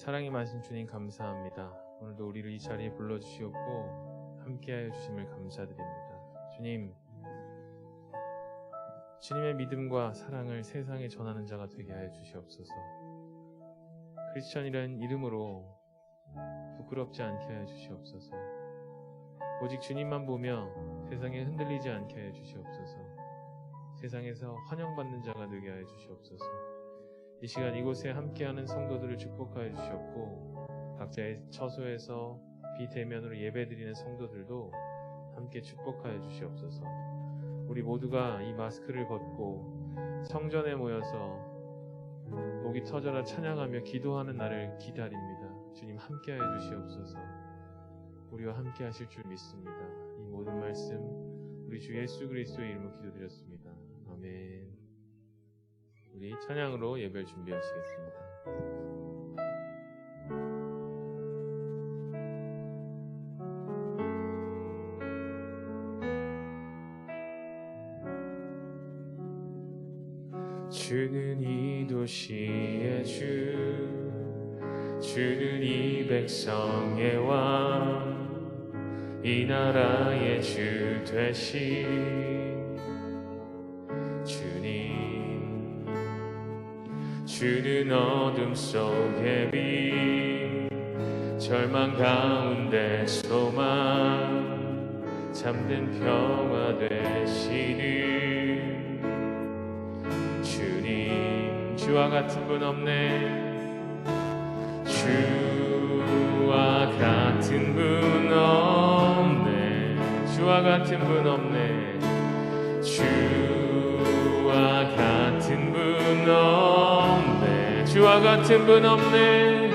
사랑이 많으신 주님 감사합니다. 오늘도 우리를 이 자리에 불러주시었고 함께하여 주심을 감사드립니다. 주님, 주님의 믿음과 사랑을 세상에 전하는 자가 되게 하여 주시옵소서. 크리스천이라는 이름으로 부끄럽지 않게 하여 주시옵소서. 오직 주님만 보며 세상에 흔들리지 않게 하여 주시옵소서. 세상에서 환영받는 자가 되게 하여 주시옵소서. 이 시간 이곳에 함께하는 성도들을 축복하여 주시옵고 각자의 처소에서 비대면으로 예배드리는 성도들도 함께 축복하여 주시옵소서. 우리 모두가 이 마스크를 벗고 성전에 모여서 목이 터져라 찬양하며 기도하는 날을 기다립니다. 주님 함께하여 주시옵소서. 우리와 함께 하실 줄 믿습니다. 이 모든 말씀 우리 주 예수 그리스도의 이름으로 기도드렸습니다. 아멘. 우리 찬양으로 예배를 준비하시겠습니다. 주는 이 도시의 주, 주는 이 백성의 왕, 이 나라의 주 되신 주님. 주는 어둠 속의 빛, 절망 가운데 소망, 잠든 평화 되시는 주님. 주와 같은 분 없네. 주와 같은 분 없네. 주와 같은 분 없네. 주와 같은 분 없네. 주와 같은 분 없네.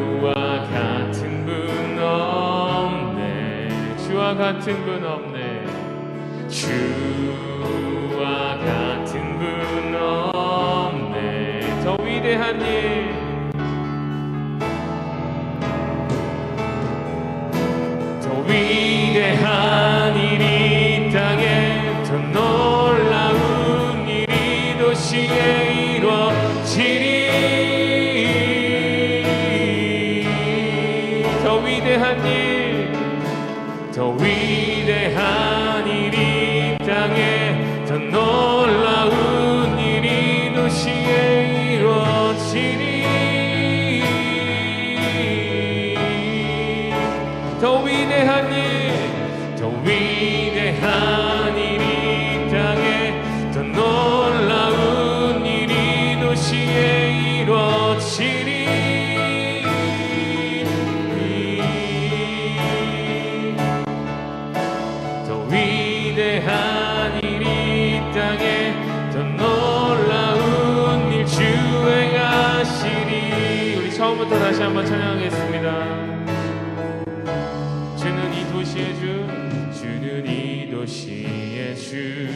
주와 같은 분 없네. 주와 같은 분 없네. 주와 같은 분 없네. 더 위대한 일, 더 위대한 일이 이 땅에, 더 놀라운 일이 도시에 이루어지리. 더 위대한 일, 더 위대한 일이 이 땅에, 더 놀라운 일이 도시에 이루어지리. 더 위대한 일, 더 위대한 일이 이 땅에, 더 놀라운 일이 도시에 이루어지리. 더 위대한 일이 이 땅에, 더 놀라운 일 주 행하시리. 우리 처음부터 다시 한번 찬양하겠습니다. 주는 이 도시의 주, 주는 이 도시의 주,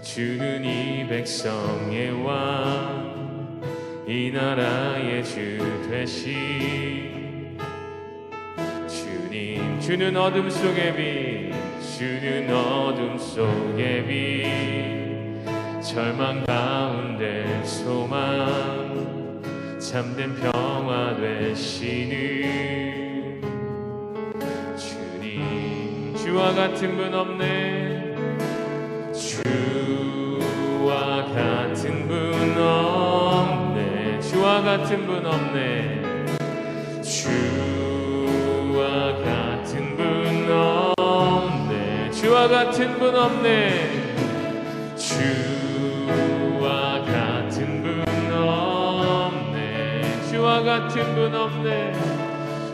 주는 이 백성의 왕, 이 나라의 주 되신 주님. 주는 어둠 속의 빛, 주는 어둠 속의 빛, 절망 가운데 소망, 잠든 평화 되시는 주님. 주와 같은 분 없네. 주와 같은 분 없네. 주와 같은 분 없네. 주와 같은 분 없네. 주와 같은 분 없네. 주와 같은 분 없네. 주와 같은 분 없네.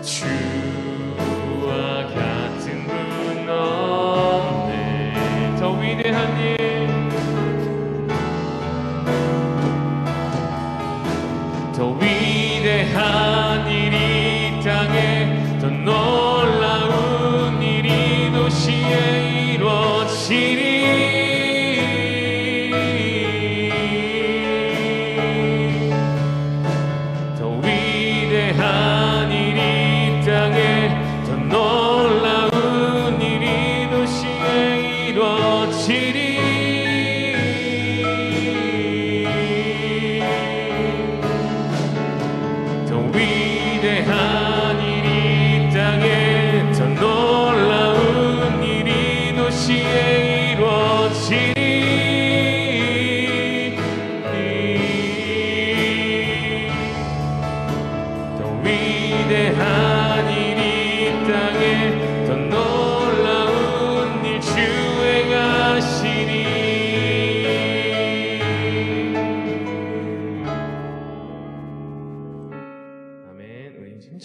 주와 같은 분 없네. 더 위대한 일, 더 위대한 일이 이 땅에, 더 놀라운 일이 도시에 이루어지리. 더 위대한 일이 이 땅에, 더 놀라운 일이 도시에 이루어지리.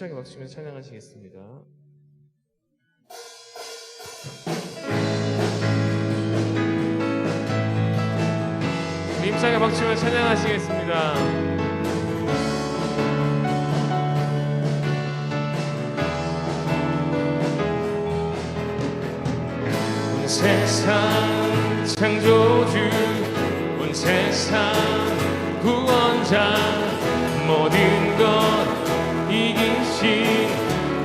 힘차게 박수치면서 찬양하시겠습니다. 힘차게 박수치면서 찬양하시겠습니다. 온 세상 창조주, 온 세상 구원자, 모든 것 이기신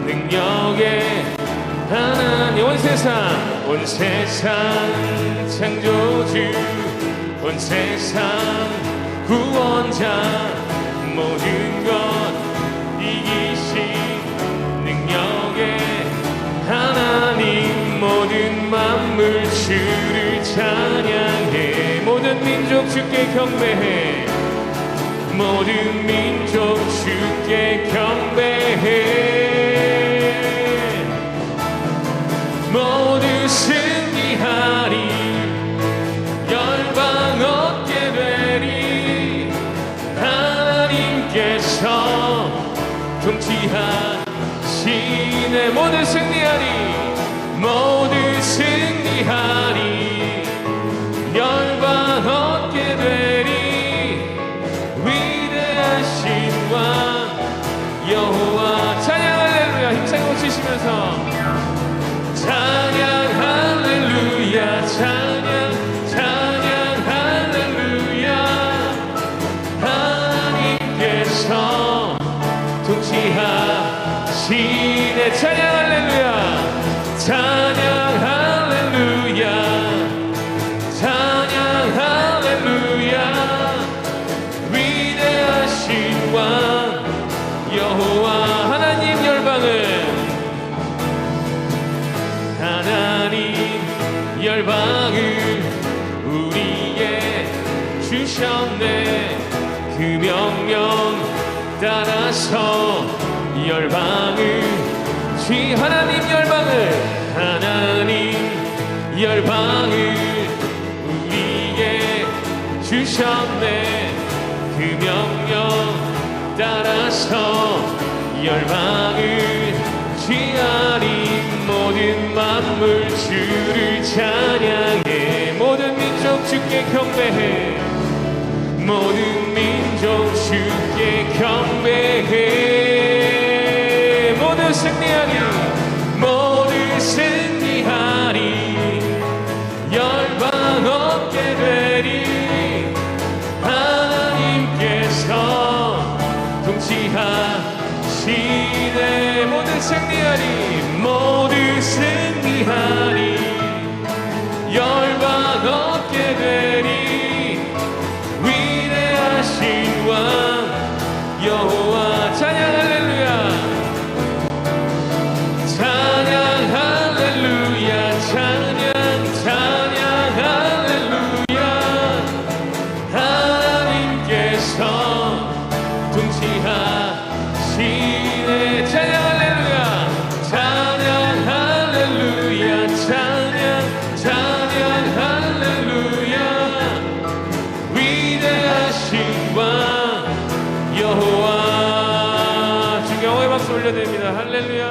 능력의 하나님. 온 세상 창조주, 온 세상 구원자, 모든 것 이기신 능력의 하나님. 모든 만물 주를 찬양해, 모든 민족 주께 경배해, 모든 민족 주께 경배해. 모두 승리하리, 열방 얻게 되리. 하나님께서 통치하시네. 모두 승리하리, 모두 승리하리, 열방 얻게 되리. 위대하신 왕 여호와. 찬양 할렐루야. 힘차게 외치시면서 찬양 할렐루야, 찬양 할렐루야. 하나님께서 통치하시네. 찬양 할렐루야, 찬양 할렐루야, 찬양 할렐루야. 위대하신 왕 여호와. 하나님 열방을 우리에게 주셨네. 그 명령 따라서 열방을 하나님 열방을 우리에게 주셨네. 그 명령 따라서 열방을 취하리. 모든 만물 주를 찬양해, 모든 민족 주께 경배해, 모든 민족 주께 경배해. 모두 승리하리, 모두 승리하리, 열방 얻게 되리. 하나님께서 통치하시네. 모두 승리하리, 모두 승리하리, 열방 얻게 되리. 위대하신 왕 여호와. 찬양 할렐루야, 찬양 할렐루야, 찬양 할렐루야. 하나님께서 통치하시네. 찬양 할렐루야, 찬양 할렐루야, 찬양 할렐루야. 위대하신 왕 여호와. 주께 영광의 박수 올려드립니다. 할렐루야.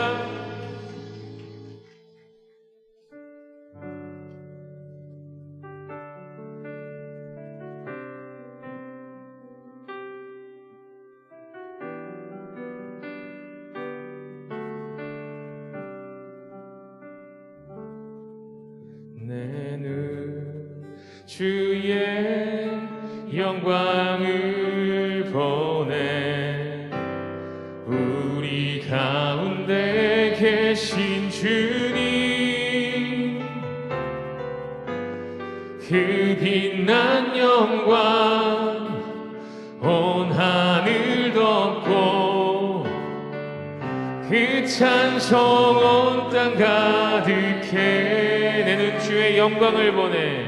내 눈 주의 영광을 보내. 우리 가운데 계신 주님, 그 빛난 영광 온 하늘 덮고, 그 찬송 온 땅 가득해. 내 눈 주의 영광을 보내,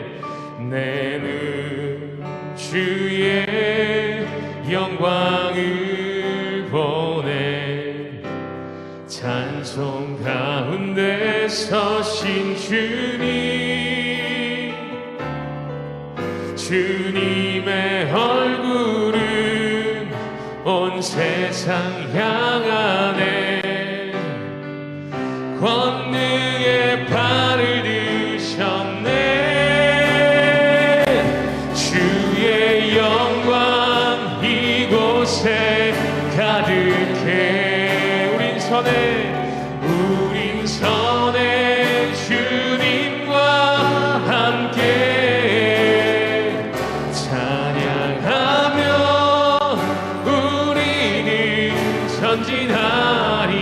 내 눈 주의 영광을 보내. 찬송 가운데 서신 주님, 주님의 얼굴은 온 세상 향하네. 이곳에 가득해. 우린 선에 주님과 함께 찬양하며 우리는 전진하리.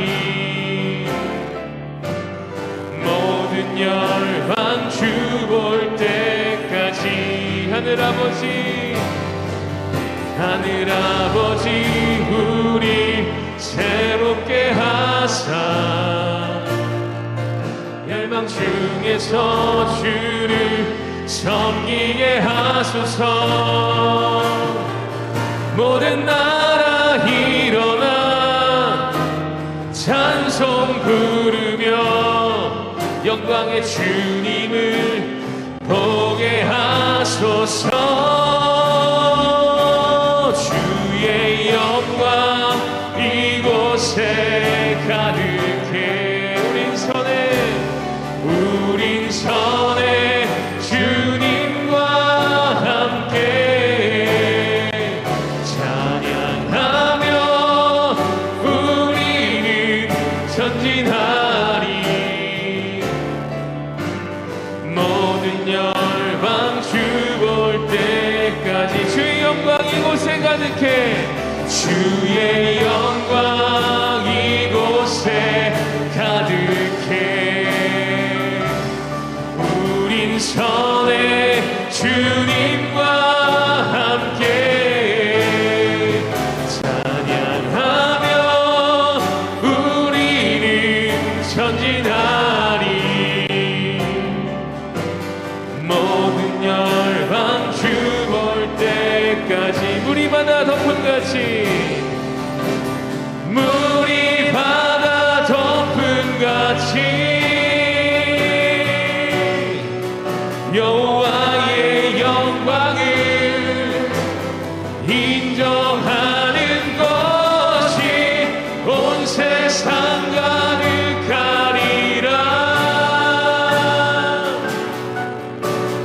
모든 열방 주 볼 때까지 하늘 아버지 우리 새롭게 하사 열방 중에서 주를 섬기게 하소서. 모든 나라 일어나 찬송 부르며 영광의 주님을 보게 하소서. 주의 영광 이곳에 가득해. 우린 선에 주님과 함께 찬양하며 우리는 전진하리. 모든 열방 주 볼 때까지 주의 영광 이곳에 가득해. 주의 영광 이곳에 가득해. 우린 선에 주님과 함께 찬양하며 우리는 전진하리. 모든 열방 주 볼 때까지 물이 바다 덮음같이 물이 바다 덮음같이 여호와의 영광을 인정하는 것이 온 세상 가득하리라.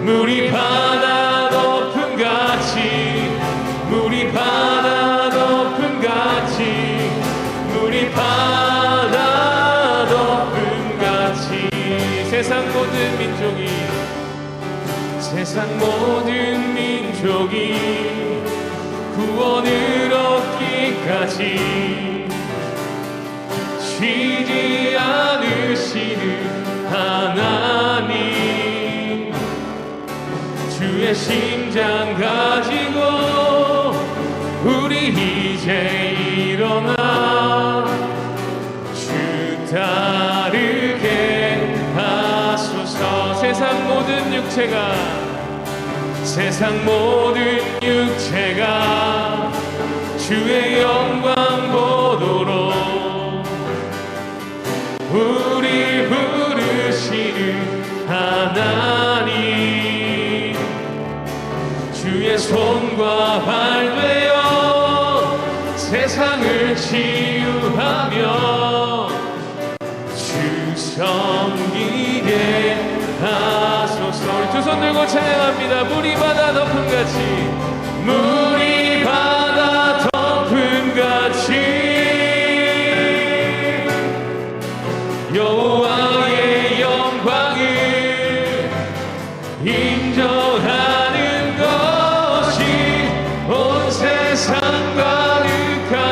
물이 바다 덮음같이 물이 바다 덮음같이 물이 바다 덮음같이 세상 모든 민족이 구원을 얻기까지 쉬지 않으시는 하나님. 주의 심장 가지고 우리 이제 일어나 주 따르게 하소서. 세상 모든 육체가 주의 영광 보도록 우리 부르시는 하나님. 주의 손과 발 되어 세상을 치유하며 주 섬기게 하소서. 두 손 들고 찬양합니다. 물이 바다 덮음같이 물이 바다 덮음같이 여호와의 영광을 인정하는 것이 온 세상 가득하리라.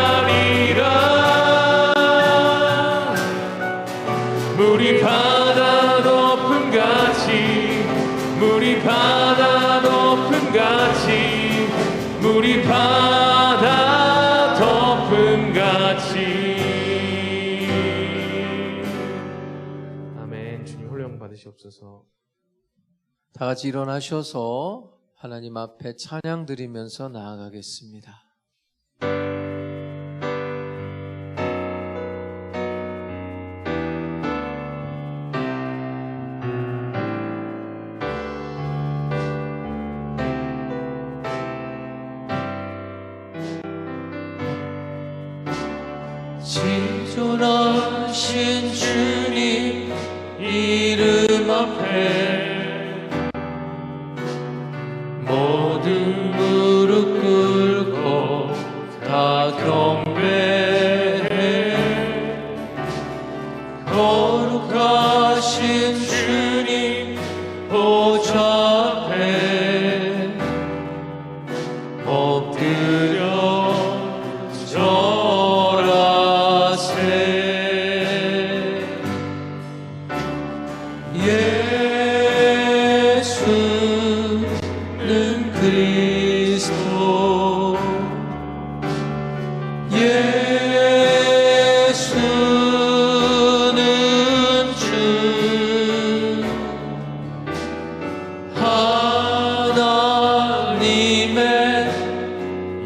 물이 바다 덮음같이 물이 바다 덮음같이 물이 바다 덮음같이. 아멘. 주님 홀령 받으시옵소서. 다 같이 일어나셔서 하나님 앞에 찬양 드리면서 나아가겠습니다. 진존하신 주님 이름 앞에 모든 무릎 꿇고 다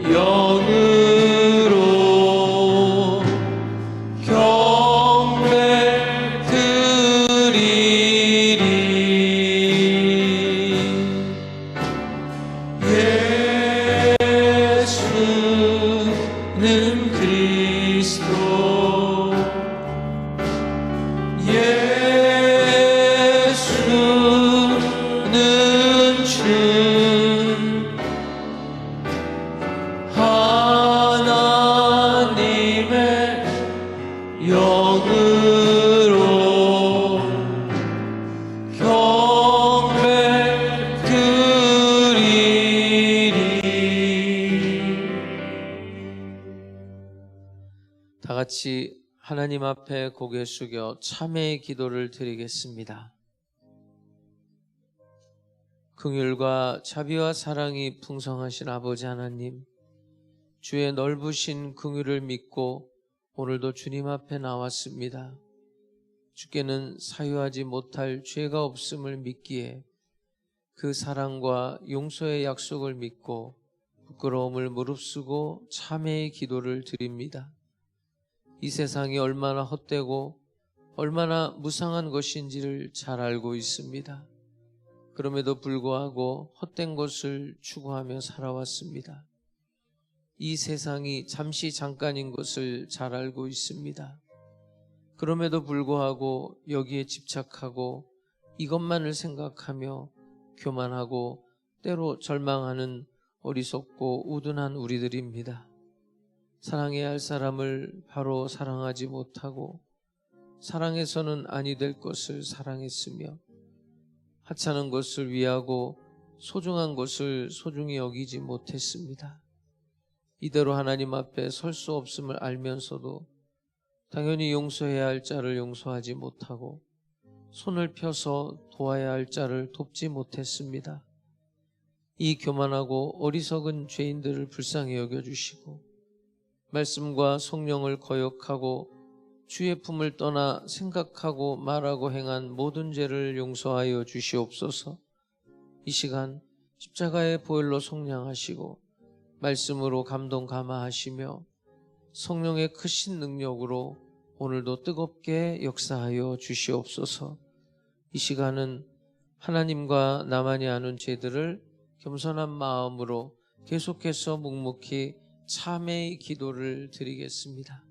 영으로 경배 드리리. 예수는 그리스도, 예수는 주, 하나님의 영으로 경배 드리리. 다 같이 하나님 앞에 고개 숙여 참회의 기도를 드리겠습니다. 긍휼과 자비와 사랑이 풍성하신 아버지 하나님, 주의 넓으신 긍휼을 믿고 오늘도 주님 앞에 나왔습니다. 주께는 사유하지 못할 죄가 없음을 믿기에 그 사랑과 용서의 약속을 믿고 부끄러움을 무릅쓰고 참회의 기도를 드립니다. 이 세상이 얼마나 헛되고 얼마나 무상한 것인지를 잘 알고 있습니다. 그럼에도 불구하고 헛된 것을 추구하며 살아왔습니다. 이 세상이 잠시 잠깐인 것을 잘 알고 있습니다. 그럼에도 불구하고 여기에 집착하고 이것만을 생각하며 교만하고 때로 절망하는 어리석고 우둔한 우리들입니다. 사랑해야 할 사람을 바로 사랑하지 못하고 사랑해서는 아니 될 것을 사랑했으며 하찮은 것을 위하고 소중한 것을 소중히 여기지 못했습니다. 이대로 하나님 앞에 설 수 없음을 알면서도 당연히 용서해야 할 자를 용서하지 못하고 손을 펴서 도와야 할 자를 돕지 못했습니다. 이 교만하고 어리석은 죄인들을 불쌍히 여겨주시고 말씀과 성령을 거역하고 주의 품을 떠나 생각하고 말하고 행한 모든 죄를 용서하여 주시옵소서. 이 시간 십자가의 보혈로 속량하시고 말씀으로 감동 감화하시며 성령의 크신 능력으로 오늘도 뜨겁게 역사하여 주시옵소서. 이 시간은 하나님과 나만이 아는 죄들을 겸손한 마음으로 계속해서 묵묵히 참회의 기도를 드리겠습니다.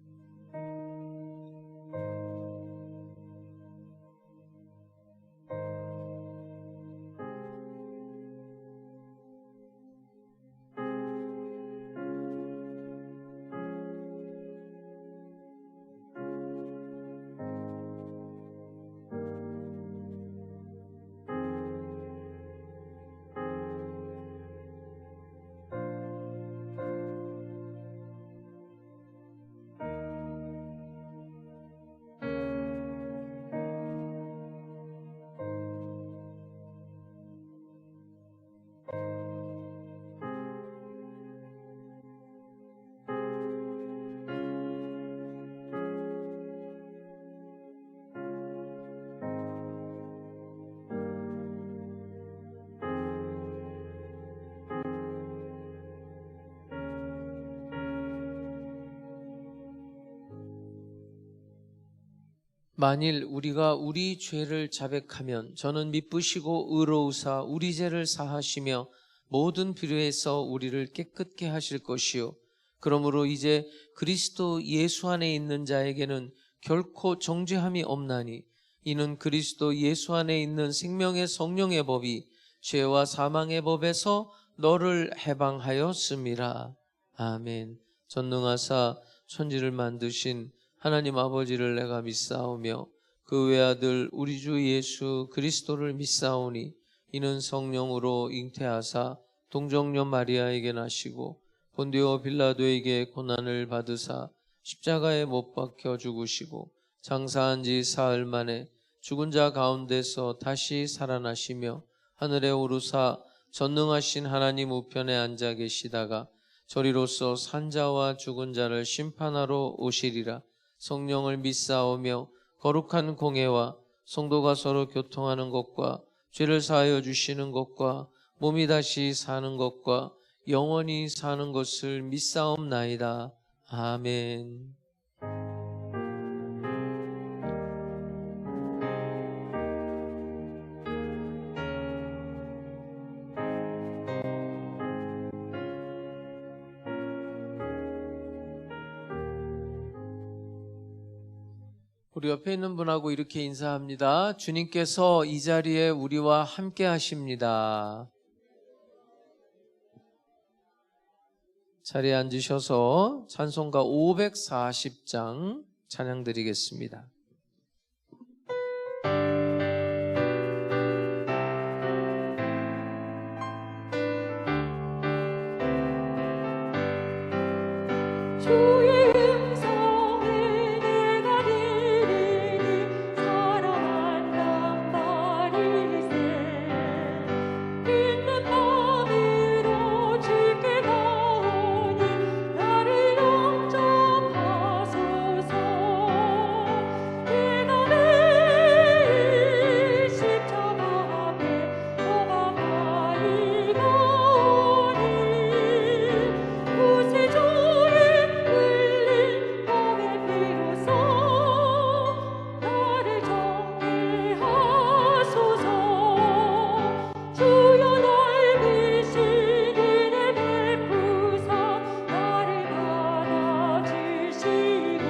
만일 우리가 우리 죄를 자백하면 저는 미쁘시고 의로우사 우리 죄를 사하시며 모든 비류에서 우리를 깨끗게 하실 것이요 그러므로 이제 그리스도 예수 안에 있는 자에게는 결코 정죄함이 없나니 이는 그리스도 예수 안에 있는 생명의 성령의 법이 죄와 사망의 법에서 너를 해방하였음이라. 아멘. 전능하사 천지를 만드신 하나님 아버지를 내가 믿사오며 그 외아들 우리 주 예수 그리스도를 믿사오니 이는 성령으로 잉태하사 동정녀 마리아에게 나시고 본디오 빌라도에게 고난을 받으사 십자가에 못 박혀 죽으시고 장사한 지 사흘 만에 죽은 자 가운데서 다시 살아나시며 하늘에 오르사 전능하신 하나님 우편에 앉아 계시다가 저리로서 산자와 죽은 자를 심판하러 오시리라. 성령을 믿사오며 거룩한 공회와 성도가 서로 교통하는 것과 죄를 사하여 주시는 것과 몸이 다시 사는 것과 영원히 사는 것을 믿사옵나이다. 아멘. 우리 옆에 있는 분하고 이렇게 인사합니다. 주님께서 이 자리에 우리와 함께 하십니다. 자리에 앉으셔서 찬송가 540장 찬양 드리겠습니다. 주의 음성을 내가 들으니 사랑한단 말일세. 믿는 마음으로 주께 가오니 나를 영접하소서. 내가 매일 십자가 앞에 더 가까이 가오니 구세주의 흘린 몸의 피로써 나를 정죄하소서. 주여 넓으신 은혜 베푸사 나를 받아주시고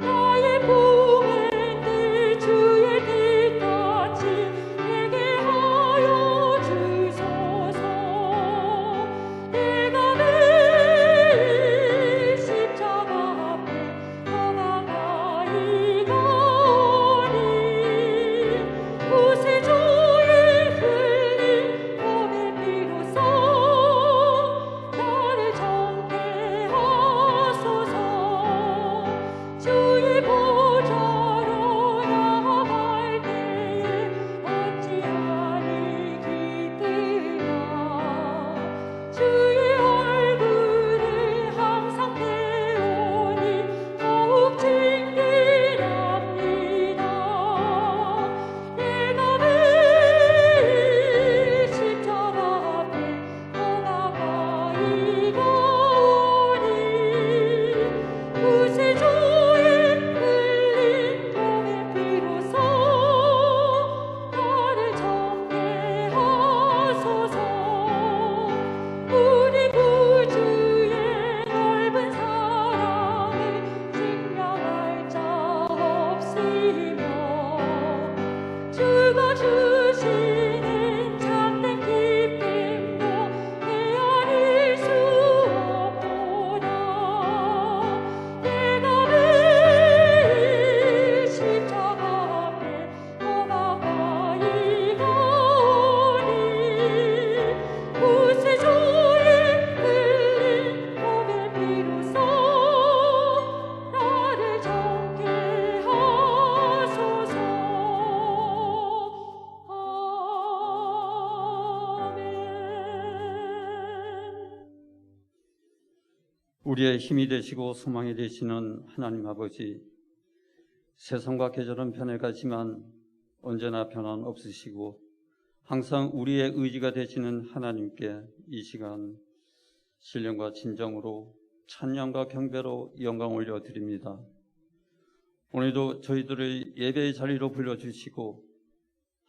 나의 봉행들 주의 뜻같이 되게 하여 주소서. 내가 매일 십자가 앞에 더 가까이 가오니 구세주의 흘린 몸의 피로써 나를 정죄하소서. 주의 보좌로 나아갈 때에 어찌하리 기쁘나. 주의 얼굴을 항상 배우니 더욱 진길합니다. 내가 매일 십자가 앞에 더 가까이 가오니 구세주의 흘린 몸의 피로써 나를 정죄하소서. 우리 구주의 넓은 사랑을 증명할 자 없으며 주가 주시는 참된 기쁨도 헤아릴 수 없도다. 내가 매일 십자가 앞에 더 가까이 가오니 구세주의 흘린 몸의 피로써 나를 정죄하소서. 아멘. 우리의 힘이 되시고 소망이 되시는 하나님 아버지, 세상과 계절은 변해가지만 언제나 변함 없으시고 항상 우리의 의지가 되시는 하나님께 이 시간 신령과 진정으로 찬양과 경배로 영광 올려드립니다. 오늘도 저희들을 예배의 자리로 불러주시고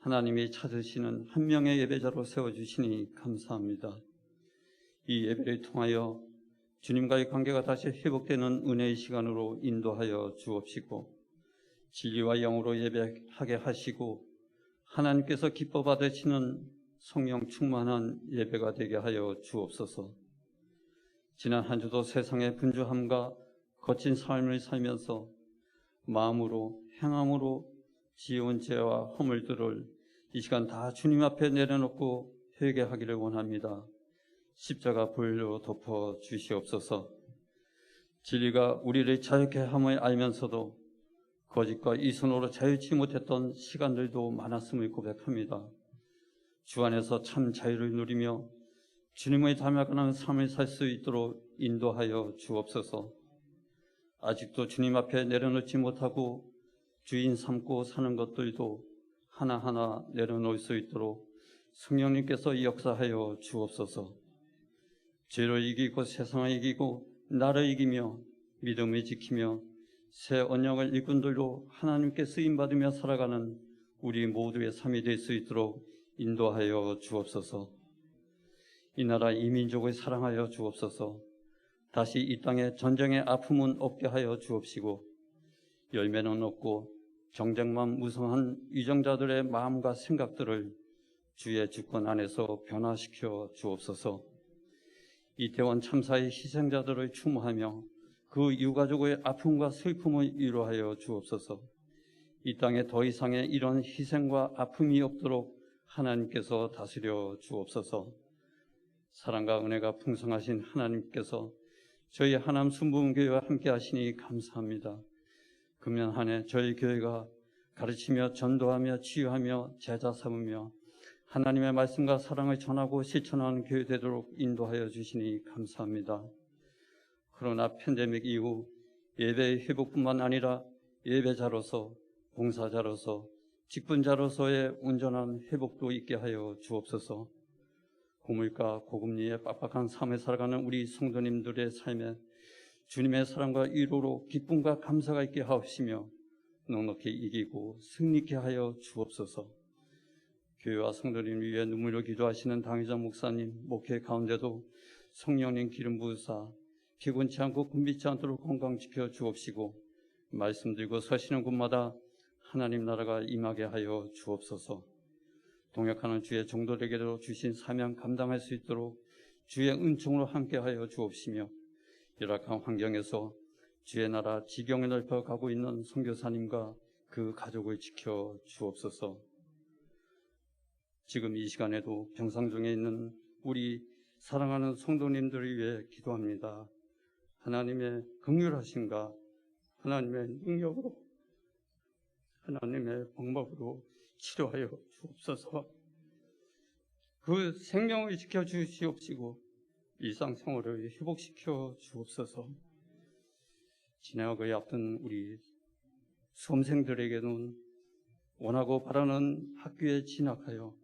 하나님이 찾으시는 한 명의 예배자로 세워주시니 감사합니다. 이 예배를 통하여 주님과의 관계가 다시 회복되는 은혜의 시간으로 인도하여 주옵시고 진리와 영으로 예배하게 하시고 하나님께서 기뻐 받으시는 성령 충만한 예배가 되게 하여 주옵소서. 지난 한 주도 세상의 분주함과 거친 삶을 살면서 마음으로 행함으로 지어온 죄와 허물들을 이 시간 다 주님 앞에 내려놓고 회개하기를 원합니다. 십자가 보혈로 덮어 주시옵소서. 진리가 우리를 자유케 함을 알면서도 거짓과 이선으로 자유치 못했던 시간들도 많았음을 고백합니다. 주 안에서 참 자유를 누리며 주님의 닮아가는 삶을 살 수 있도록 인도하여 주옵소서. 아직도 주님 앞에 내려놓지 못하고 주인 삼고 사는 것들도 하나하나 내려놓을 수 있도록 성령님께서 역사하여 주옵소서. 죄를 이기고 세상을 이기고 나를 이기며 믿음을 지키며 새 언약을 일꾼들로 하나님께 쓰임받으며 살아가는 우리 모두의 삶이 될 수 있도록 인도하여 주옵소서. 이 나라 이 민족을 사랑하여 주옵소서. 다시 이 땅에 전쟁의 아픔은 없게 하여 주옵시고 열매는 없고 정쟁만 무성한 위정자들의 마음과 생각들을 주의 주권 안에서 변화시켜 주옵소서. 이태원 참사의 희생자들을 추모하며 그 유가족의 아픔과 슬픔을 위로하여 주옵소서. 이 땅에 더 이상의 이런 희생과 아픔이 없도록 하나님께서 다스려 주옵소서. 사랑과 은혜가 풍성하신 하나님께서 저희 하남 순복음교회와 함께 하시니 감사합니다. 금년 한 해 저희 교회가 가르치며 전도하며 치유하며 제자 삼으며 하나님의 말씀과 사랑을 전하고 실천하는 교회 되도록 인도하여 주시니 감사합니다. 그러나 팬데믹 이후 예배의 회복뿐만 아니라 예배자로서, 봉사자로서, 직분자로서의 온전한 회복도 있게 하여 주옵소서. 고물가 고금리의 빡빡한 삶을 살아가는 우리 성도님들의 삶에 주님의 사랑과 위로로 기쁨과 감사가 있게 하옵시며 넉넉히 이기고 승리케 하여 주옵소서. 교회와 성도님 위해 눈물로 기도하시는 당회장 목사님 목회 가운데도 성령님 기름 부으사 피곤치 않고 굶비지 않도록 건강 지켜 주옵시고 말씀 들고 서시는 곳마다 하나님 나라가 임하게 하여 주옵소서. 동역하는 주의 종도들에게도 주신 사명 감당할 수 있도록 주의 은총으로 함께하여 주옵시며 열악한 환경에서 주의 나라 지경에 넓혀가고 있는 선교사님과 그 가족을 지켜 주옵소서. 지금 이 시간에도 병상 중에 있는 우리 사랑하는 성도님들을 위해 기도합니다. 하나님의 긍휼하심과 하나님의 능력으로 하나님의 방법으로 치료하여 주옵소서. 그 생명을 지켜 주시옵시고 일상생활을 회복시켜 주옵소서. 진학을 앞둔 우리 수험생들에게는 원하고 바라는 학교에 진학하여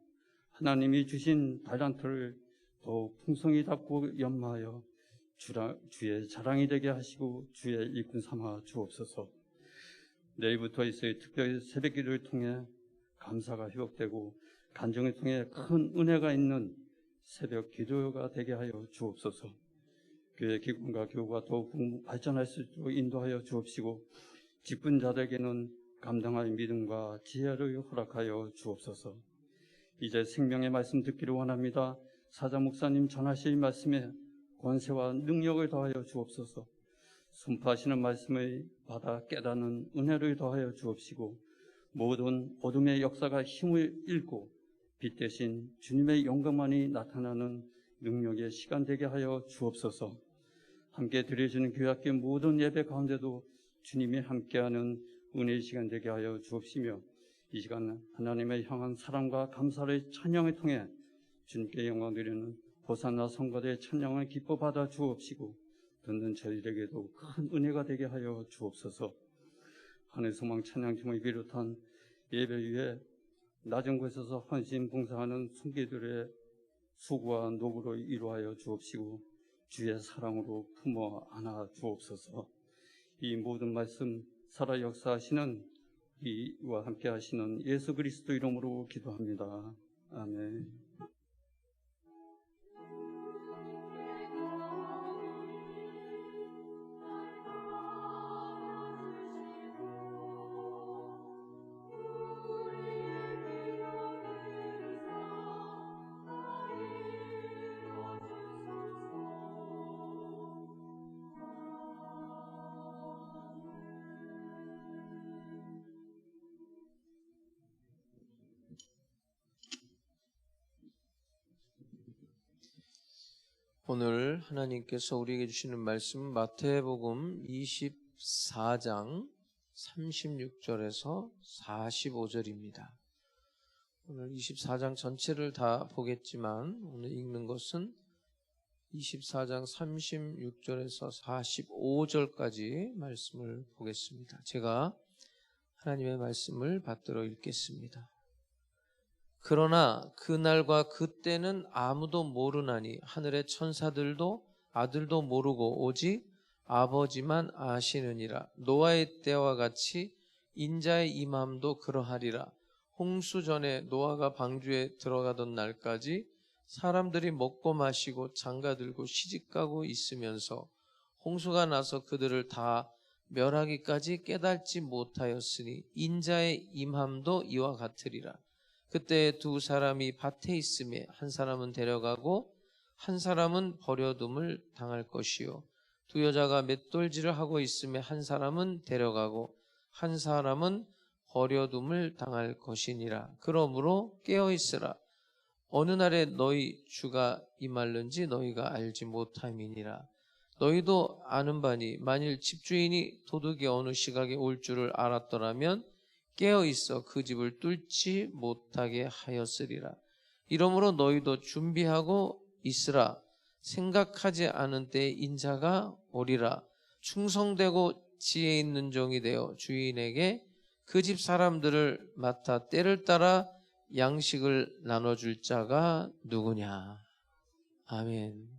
하나님이 주신 달란트를 더 풍성히 닫고 연마하여 주의 자랑이 되게 하시고 주의 일꾼 삼아 주옵소서. 내일부터 있을 특별 새벽기도를 통해 감사가 회복되고 간증을 통해 큰 은혜가 있는 새벽 기도가 되게 하여 주옵소서. 교회 기금과 교우가 더욱 발전할 수 있도록 인도하여 주옵시고 직분자들에게는 감당할 믿음과 지혜를 허락하여 주옵소서. 이제 생명의 말씀 듣기를 원합니다. 사자 목사님 전하실 말씀에 권세와 능력을 더하여 주옵소서. 선포하시는 말씀을 받아 깨닫는 은혜를 더하여 주옵시고 모든 어둠의 역사가 힘을 잃고 빛 대신 주님의 영광만이 나타나는 능력의 시간 되게 하여 주옵소서. 함께 드려지는 교회학교 모든 예배 가운데도 주님이 함께하는 은혜의 시간 되게 하여 주옵시며 이 시간 하나님의 향한 사랑과 감사를 찬양을 통해 주님께 영광 드리는 호산나 성가대의 찬양을 기뻐 받아 주옵시고 듣는 저희에게도 큰 은혜가 되게 하여 주옵소서. 하늘 소망 찬양팀을 비롯한 예배 위에 낮은 곳에서 헌신 봉사하는 성도들의 수고와 노고를 이루하여 주옵시고 주의 사랑으로 품어 안아 주옵소서. 이 모든 말씀 살아 역사하시는 이와 함께 하시는 예수 그리스도 이름으로 기도합니다. 아멘. 오늘 하나님께서 우리에게 주시는 말씀은 마태복음 24장 36절에서 45절입니다. 오늘 24장 전체를 다 보겠지만 오늘 읽는 것은 24장 36절에서 45절까지 말씀을 보겠습니다. 제가 하나님의 말씀을 받들어 읽겠습니다. 그러나 그날과 그때는 아무도 모르나니 하늘의 천사들도 아들도 모르고 오직 아버지만 아시느니라. 노아의 때와 같이 인자의 임함도 그러하리라. 홍수 전에 노아가 방주에 들어가던 날까지 사람들이 먹고 마시고 장가들고 시집가고 있으면서 홍수가 나서 그들을 다 멸하기까지 깨닫지 못하였으니 인자의 임함도 이와 같으리라. 그때 두 사람이 밭에 있음에 한 사람은 데려가고 한 사람은 버려둠을 당할 것이요 두 여자가 맷돌질을 하고 있음에 한 사람은 데려가고 한 사람은 버려둠을 당할 것이니라. 그러므로 깨어 있으라. 어느 날에 너희 주가 임할는지 너희가 알지 못함이니라. 너희도 아는 바니 만일 집주인이 도둑이 어느 시각에 올 줄을 알았더라면 깨어 있어 그 집을 뚫지 못하게 하였으리라. 이러므로 너희도 준비하고 있으라. 생각하지 않은 때에 인자가 오리라. 충성되고 지혜 있는 종이 되어 주인에게 그 집 사람들을 맡아 때를 따라 양식을 나눠줄 자가 누구냐. 아멘.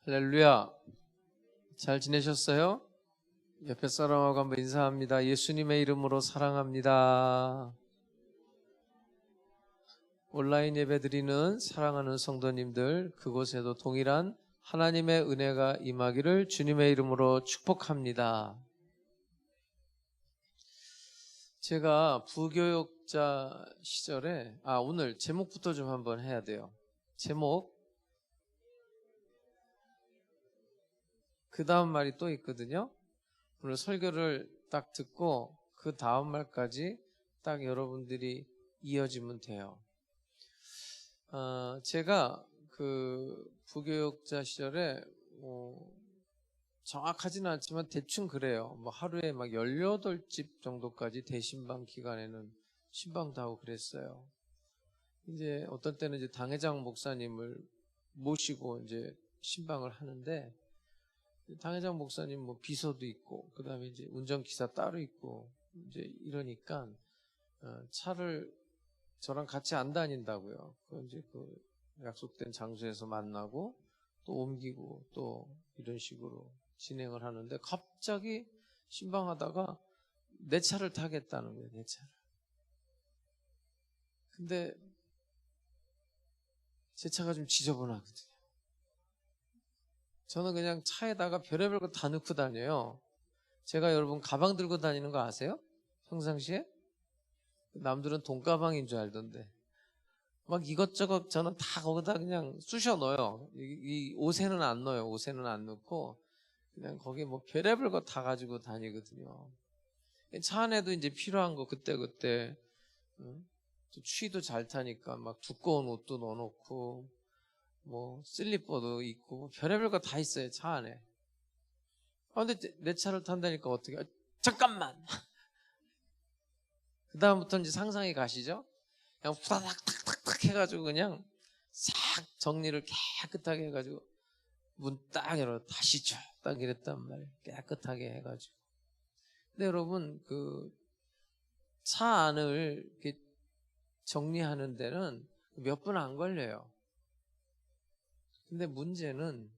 할렐루야. 잘 지내셨어요? 옆에 사람하고 한번 인사합니다. 예수님의 이름으로 사랑합니다. 온라인 예배 드리는 사랑하는 성도님들, 그곳에도 동일한 하나님의 은혜가 임하기를 주님의 이름으로 축복합니다. 제가 부교육자 시절에 오늘 제목부터 좀 한번 해야 돼요. 제목, 그 다음 말이 또 있거든요. 오늘 설교를 딱 듣고 그 다음 말까지 딱 여러분들이 이어지면 돼요. 제가 그 부교육자 시절에 정확하지는 않지만 대충 그래요. 뭐 하루에 막 18집 정도까지 대신방 기간에는 신방도 하고 그랬어요. 이제 어떤 때는 이제 당회장 목사님을 모시고 이제 신방을 하는데, 당회장 목사님 뭐 비서도 있고 그다음에 이제 운전기사 따로 있고 이제 이러니까 차를 저랑 같이 안 다닌다고요. 이제 그 약속된 장소에서 만나고 또 옮기고 또 이런 식으로 진행을 하는데, 갑자기 신방하다가 내 차를 타겠다는 거예요. 내 차를. 근데 제 차가 좀 지저분하거든요. 저는 그냥 차에다가 별의별 거 다 넣고 다녀요. 제가 여러분 가방 들고 다니는 거 아세요? 평상시에? 남들은 돈가방인 줄 알던데 막 이것저것 저는 다 거기다 그냥 쑤셔 넣어요. 이 옷에는 안 넣어요. 옷에는 안 넣고 그냥 거기 뭐 별의별 거 다 가지고 다니거든요. 차 안에도 이제 필요한 거 그때그때, 또 추위도 잘 타니까 막 두꺼운 옷도 넣어놓고 뭐 슬리퍼도 있고 별의별 거 다 있어요, 차 안에. 근데 내 차를 탄다니까 어떻게, 잠깐만. 그 다음부터 이제 상상이 가시죠? 그냥 후다닥 탁탁탁 해가지고 그냥 싹 정리를 깨끗하게 해가지고 문 딱 열어 다시 줘 딱 이랬단 말이에요. 깨끗하게 해가지고. 근데 여러분 그 차 안을 이렇게 정리하는 데는 몇 분 안 걸려요. 근데 문제는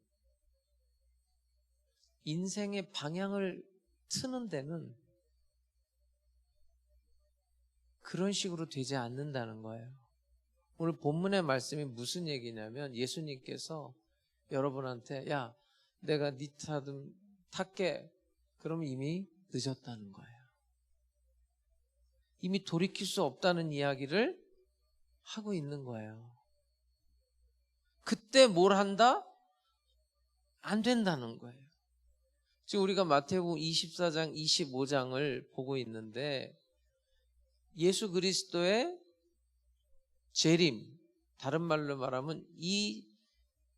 인생의 방향을 트는 데는 그런 식으로 되지 않는다는 거예요. 오늘 본문의 말씀이 무슨 얘기냐면, 예수님께서 여러분한테 야, 내가 네 차 좀 탈게. 그러면 이미 늦었다는 거예요. 이미 돌이킬 수 없다는 이야기를 하고 있는 거예요. 그때 뭘 한다? 안 된다는 거예요. 지금 우리가 마태복음 24장, 25장을 보고 있는데, 예수 그리스도의 재림, 다른 말로 말하면 이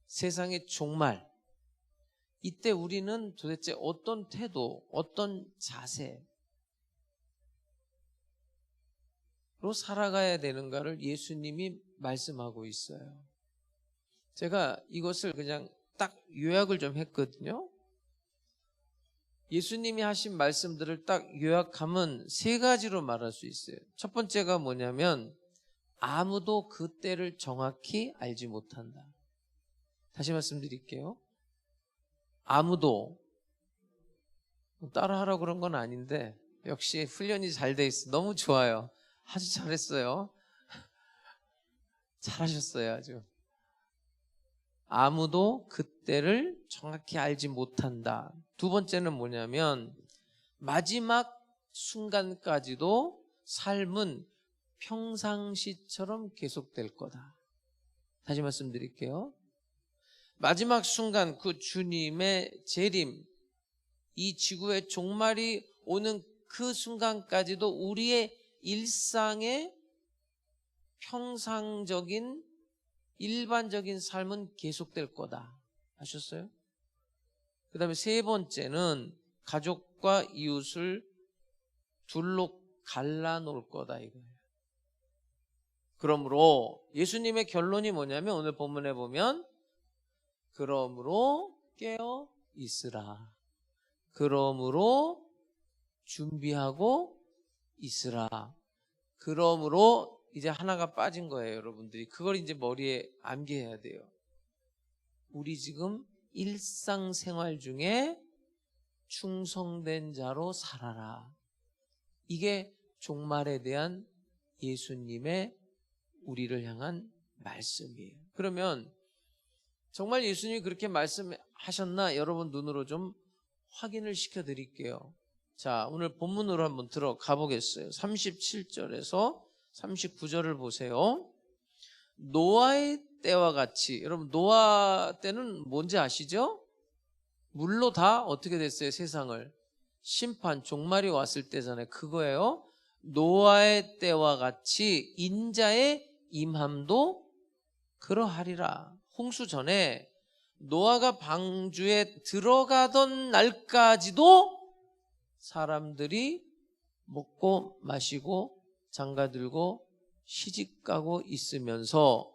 세상의 종말, 이때 우리는 도대체 어떤 태도, 어떤 자세로 살아가야 되는가를 예수님이 말씀하고 있어요. 제가 이것을 그냥 딱 요약을 좀 했거든요. 예수님이 하신 말씀들을 딱 요약하면 세 가지로 말할 수 있어요. 첫 번째가 뭐냐면, 아무도 그 때를 정확히 알지 못한다. 다시 말씀드릴게요. 아무도, 따라하라고 그런 건 아닌데 역시 훈련이 잘 돼 있어. 너무 좋아요. 아주 잘했어요. 잘하셨어요. 아주. 아무도 그때를 정확히 알지 못한다. 두 번째는 뭐냐면, 마지막 순간까지도 삶은 평상시처럼 계속될 거다. 다시 말씀드릴게요. 마지막 순간, 그 주님의 재림, 이 지구의 종말이 오는 그 순간까지도 우리의 일상의 평상적인 일반적인 삶은 계속될 거다. 아셨어요? 그 다음에 세 번째는 가족과 이웃을 둘로 갈라놓을 거다 이거예요. 그러므로 예수님의 결론이 뭐냐면, 오늘 본문에 보면 그러므로 깨어 있으라. 그러므로 준비하고 있으라. 그러므로 이제 하나가 빠진 거예요, 여러분들이. 그걸 이제 머리에 암기해야 돼요. 우리 지금 일상생활 중에 충성된 자로 살아라. 이게 종말에 대한 예수님의 우리를 향한 말씀이에요. 그러면 정말 예수님이 그렇게 말씀하셨나 여러분 눈으로 좀 확인을 시켜드릴게요. 자, 오늘 본문으로 한번 들어가 보겠어요. 37절에서 39절을 보세요. 노아의 때와 같이, 여러분 노아 때는 뭔지 아시죠? 물로 다 어떻게 됐어요? 세상을 심판, 종말이 왔을 때잖아요. 그거예요. 노아의 때와 같이 인자의 임함도 그러하리라. 홍수 전에 노아가 방주에 들어가던 날까지도 사람들이 먹고 마시고 장가들고 시집가고 있으면서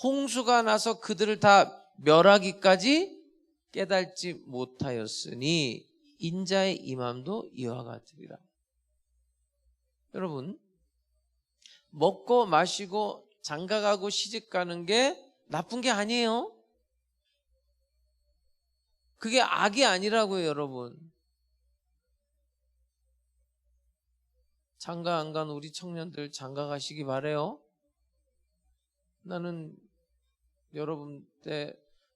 홍수가 나서 그들을 다 멸하기까지 깨달지 못하였으니 인자의 임함도 이와 같으리라. 여러분, 먹고 마시고 장가가고 시집가는 게 나쁜 게 아니에요. 그게 악이 아니라고요, 여러분. 장가 안 간 우리 청년들 장가 가시기 바래요. 나는 여러분 때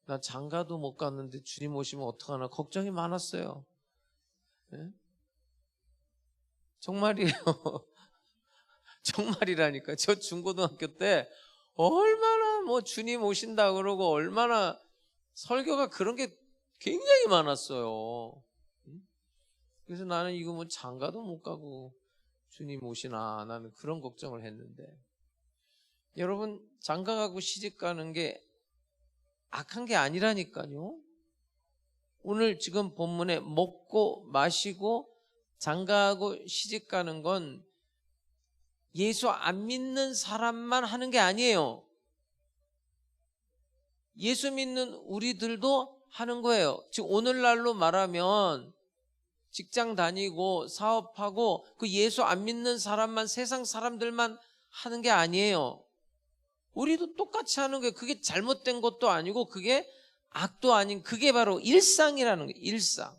나 장가도 못 갔는데 주님 오시면 어떡하나 걱정이 많았어요. 네? 정말이에요. 정말이라니까. 저 중고등학교 때 얼마나 뭐 주님 오신다 그러고 얼마나 설교가 그런 게 굉장히 많았어요. 그래서 나는 이거 뭐 장가도 못 가고 주님 오시나 나는 그런 걱정을 했는데, 여러분 장가 가고 시집 가는 게 악한 게 아니라니까요. 오늘 지금 본문에 먹고 마시고 장가하고 시집 가는 건 예수 안 믿는 사람만 하는 게 아니에요. 예수 믿는 우리들도 하는 거예요. 지금 오늘날로 말하면 직장 다니고 사업하고 그 예수 안 믿는 사람만, 세상 사람들만 하는 게 아니에요. 우리도 똑같이 하는 거예요. 그게 잘못된 것도 아니고 그게 악도 아닌, 그게 바로 일상이라는 거예요. 일상.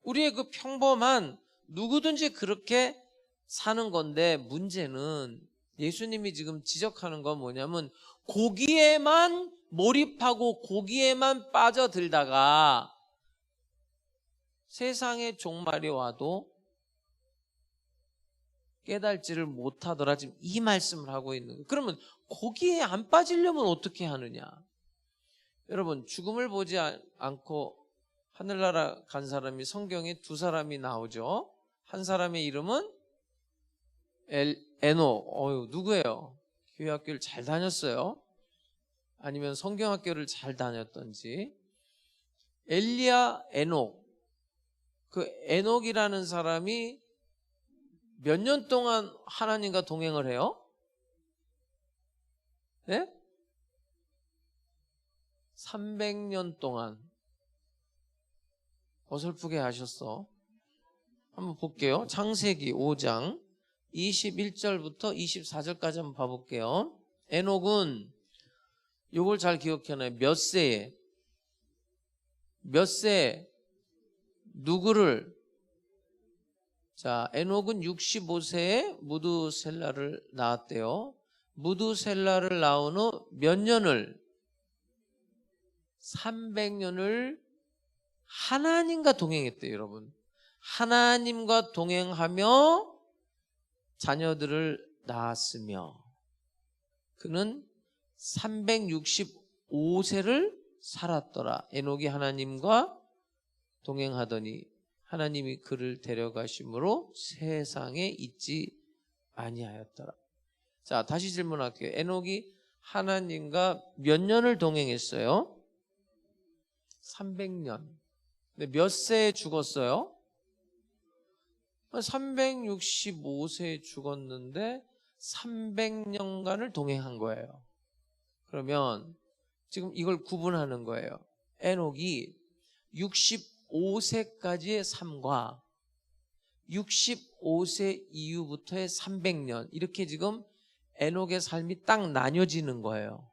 우리의 그 평범한, 누구든지 그렇게 사는 건데, 문제는 예수님이 지금 지적하는 건 뭐냐면 고기에만 몰입하고 고기에만 빠져들다가 세상의 종말이 와도 깨달지를 못하더라. 지금 이 말씀을 하고 있는 거예요. 그러면 거기에 안 빠지려면 어떻게 하느냐? 여러분, 죽음을 보지 않고 하늘나라 간 사람이 성경에 두 사람이 나오죠. 한 사람의 이름은 에녹. 누구예요? 교회 학교를 잘 다녔어요? 아니면 성경학교를 잘 다녔던지. 엘리야, 에녹. 그 에녹이라는 사람이 몇 년 동안 하나님과 동행을 해요? 네? 300년 동안. 어설프게 하셨어. 한번 볼게요. 창세기 5장 21절부터 24절까지 한번 봐볼게요. 에녹은 요걸 잘 기억해놔요. 몇 세에 누구를? 자, 에녹은 65세에 무두셀라를 낳았대요. 무두셀라를 낳은 후 몇 년을? 300년을 하나님과 동행했대요, 여러분. 하나님과 동행하며 자녀들을 낳았으며 그는 365세를 살았더라. 에녹이 하나님과 동행하더니 하나님이 그를 데려가심으로 세상에 있지 아니하였더라. 자, 다시 질문할게요. 에녹이 하나님과 몇 년을 동행했어요? 300년. 근데 몇 세에 죽었어요? 365세에 죽었는데 300년간을 동행한 거예요. 그러면 지금 이걸 구분하는 거예요. 에녹이 65세까지의 삶과 65세 이후부터의 300년, 이렇게 지금 에녹의 삶이 딱 나뉘어지는 거예요.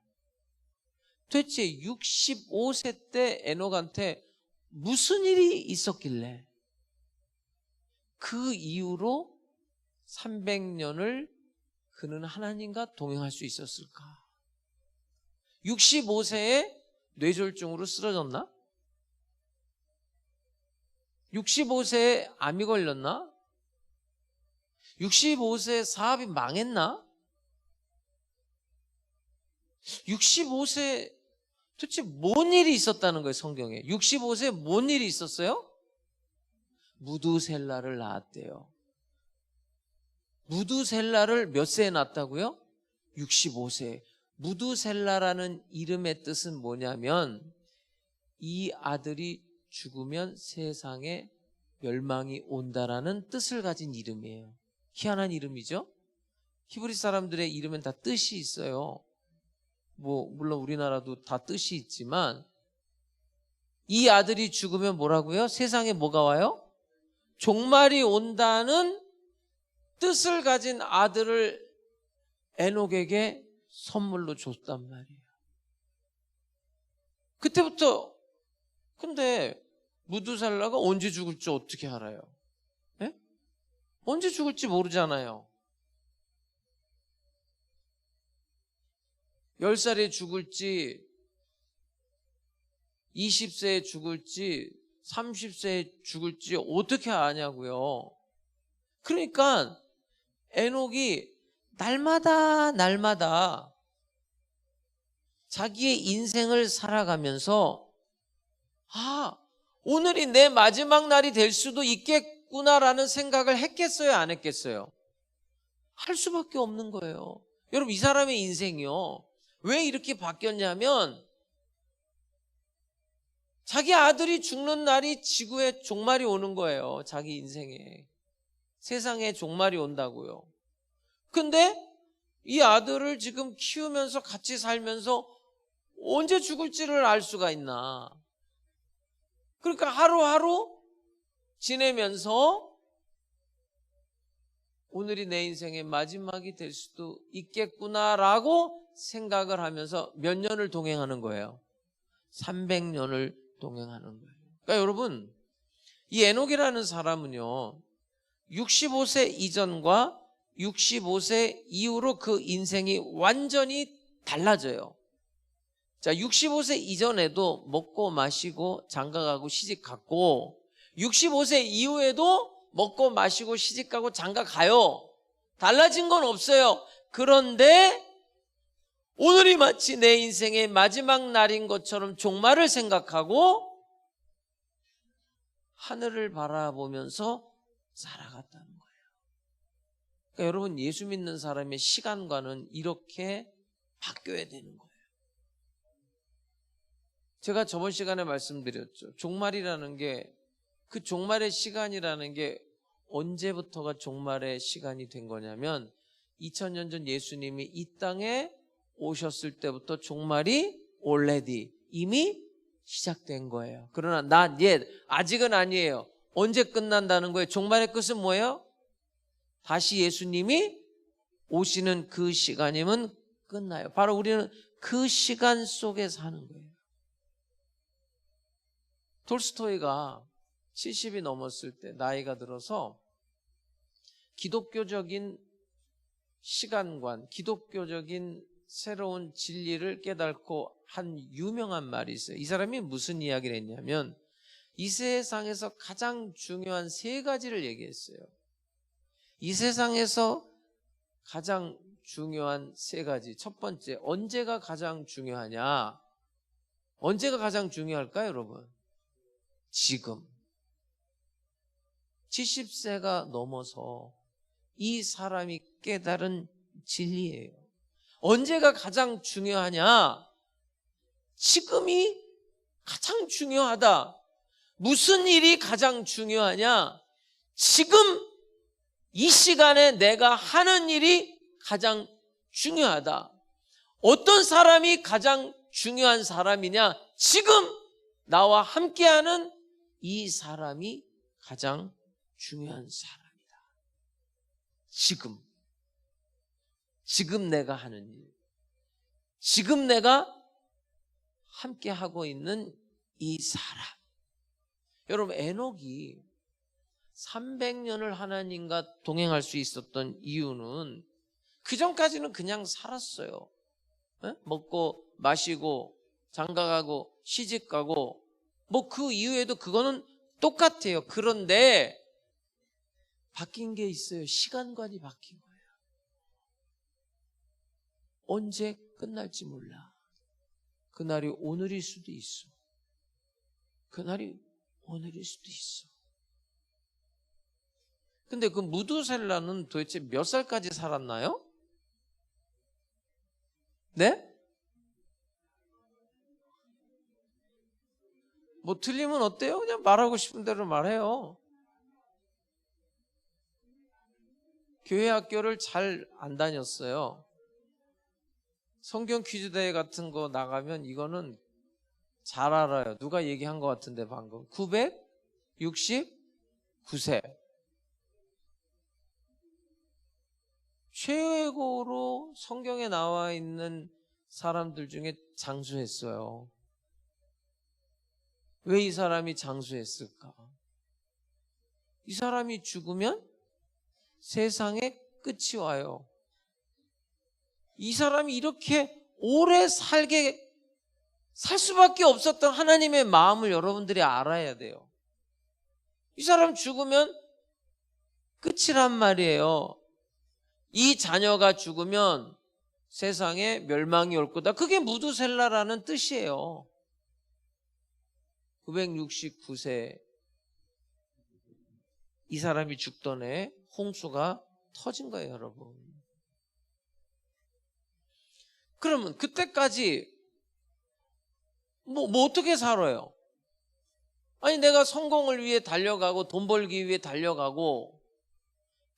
도대체 65세 때 에녹한테 무슨 일이 있었길래 그 이후로 300년을 그는 하나님과 동행할 수 있었을까? 65세에 뇌졸중으로 쓰러졌나? 65세에 암이 걸렸나? 65세에 사업이 망했나? 65세에 도대체 뭔 일이 있었다는 거예요, 성경에. 65세에 뭔 일이 있었어요? 무두셀라를 낳았대요. 무두셀라를 몇 세에 낳았다고요? 65세. 무두셀라라는 이름의 뜻은 뭐냐면 이 아들이 죽으면 세상에 멸망이 온다라는 뜻을 가진 이름이에요. 희한한 이름이죠? 히브리 사람들의 이름엔 다 뜻이 있어요. 물론 우리나라도 다 뜻이 있지만 이 아들이 죽으면 뭐라고요? 세상에 뭐가 와요? 종말이 온다는 뜻을 가진 아들을 에녹에게 선물로 줬단 말이에요. 그때부터 근데 무두살라가 언제 죽을지 어떻게 알아요? 예? 언제 죽을지 모르잖아요. 10살에 죽을지 20세에 죽을지 30세에 죽을지 어떻게 아냐고요. 그러니까 에녹이 날마다 자기의 인생을 살아가면서 오늘이 내 마지막 날이 될 수도 있겠구나라는 생각을 했겠어요, 안 했겠어요? 할 수밖에 없는 거예요. 여러분, 이 사람의 인생이요, 왜 이렇게 바뀌었냐면 자기 아들이 죽는 날이 지구에 종말이 오는 거예요. 자기 인생에. 세상에 종말이 온다고요. 근데 이 아들을 지금 키우면서 같이 살면서 언제 죽을지를 알 수가 있나. 그러니까 하루하루 지내면서 오늘이 내 인생의 마지막이 될 수도 있겠구나라고 생각을 하면서 몇 년을 동행하는 거예요? 300년을 동행하는 거예요. 그러니까 여러분, 이 에녹이라는 사람은요, 65세 이전과 65세 이후로 그 인생이 완전히 달라져요. 자, 65세 이전에도 먹고 마시고 장가가고 시집갔고 65세 이후에도 먹고 마시고 시집가고 장가가요. 달라진 건 없어요. 그런데 오늘이 마치 내 인생의 마지막 날인 것처럼 종말을 생각하고 하늘을 바라보면서 살아갔다는 거예요. 그러니까 여러분, 예수 믿는 사람의 시간관은 이렇게 바뀌어야 되는 거예요. 제가 저번 시간에 말씀드렸죠. 종말이라는 게, 그 종말의 시간이라는 게 언제부터가 종말의 시간이 된 거냐면 2000년 전 예수님이 이 땅에 오셨을 때부터 종말이 already 이미 시작된 거예요. 그러나 아직은 아니에요. 언제 끝난다는 거예요? 종말의 끝은 뭐예요? 다시 예수님이 오시는 그 시간이면 끝나요. 바로 우리는 그 시간 속에 사는 거예요. 톨스토이가 70이 넘었을 때 나이가 들어서 기독교적인 시간관, 기독교적인 새로운 진리를 깨닫고 한 유명한 말이 있어요. 이 사람이 무슨 이야기를 했냐면 이 세상에서 가장 중요한 3가지를 얘기했어요. 이 세상에서 가장 중요한 3가지. 첫 번째, 언제가 가장 중요하냐? 언제가 가장 중요할까요, 여러분? 지금. 70세가 넘어서 이 사람이 깨달은 진리예요. 언제가 가장 중요하냐? 지금이 가장 중요하다. 무슨 일이 가장 중요하냐? 지금 이 시간에 내가 하는 일이 가장 중요하다. 어떤 사람이 가장 중요한 사람이냐? 지금 나와 함께하는 이 사람이 가장 중요한 사람이다. 지금 내가 하는 일, 지금 내가 함께 하고 있는 이 사람. 여러분, 에녹이 300년을 하나님과 동행할 수 있었던 이유는 그 전까지는 그냥 살았어요. 먹고 마시고 장가가고 시집가고 뭐 그 이후에도 그거는 똑같아요. 그런데 바뀐 게 있어요. 시간관이 바뀐 거예요. 언제 끝날지 몰라. 그날이 오늘일 수도 있어. 그날이 오늘일 수도 있어. 근데 그 무두셀라는 도대체 몇 살까지 살았나요? 네? 뭐 틀리면 어때요? 그냥 말하고 싶은 대로 말해요. 교회 학교를 잘 안 다녔어요. 성경 퀴즈 대회 같은 거 나가면 이거는 잘 알아요. 누가 얘기한 것 같은데 방금 969세 최고로 성경에 나와 있는 사람들 중에 장수했어요. 왜 이 사람이 장수했을까? 이 사람이 죽으면 세상에 끝이 와요. 이 사람이 이렇게 오래 살 수밖에 없었던 하나님의 마음을 여러분들이 알아야 돼요. 이 사람 죽으면 끝이란 말이에요. 이 자녀가 죽으면 세상에 멸망이 올 거다. 그게 무두셀라라는 뜻이에요. 969세 이 사람이 죽던 해 홍수가 터진 거예요, 여러분. 그러면 그때까지 뭐 어떻게 살아요? 아니 내가 성공을 위해 달려가고 돈 벌기 위해 달려가고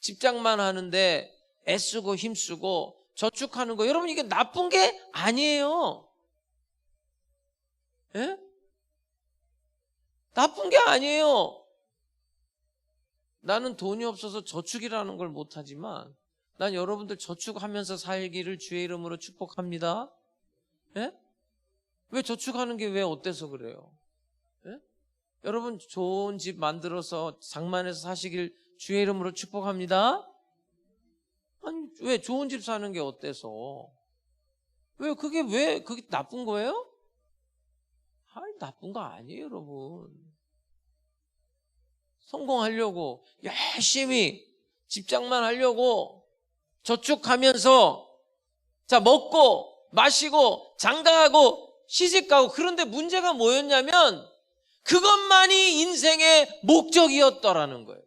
집장만 하는데 애쓰고 힘쓰고 저축하는 거, 여러분 이게 나쁜 게 아니에요. 예? 나쁜 게 아니에요. 나는 돈이 없어서 저축이라는 걸 못하지만 난 여러분들 저축하면서 살기를 주의 이름으로 축복합니다. 예? 왜 저축하는 게 왜 어때서 그래요? 예? 여러분 좋은 집 만들어서 장만해서 사시길 주의 이름으로 축복합니다. 아니 왜 좋은 집 사는 게 어때서? 왜 그게 나쁜 거예요? 아니 나쁜 거 아니에요, 여러분. 성공하려고 열심히 집장만 하려고 저축하면서 자 먹고 마시고 장가가고 시집가고, 그런데 문제가 뭐였냐면 그것만이 인생의 목적이었더라는 거예요.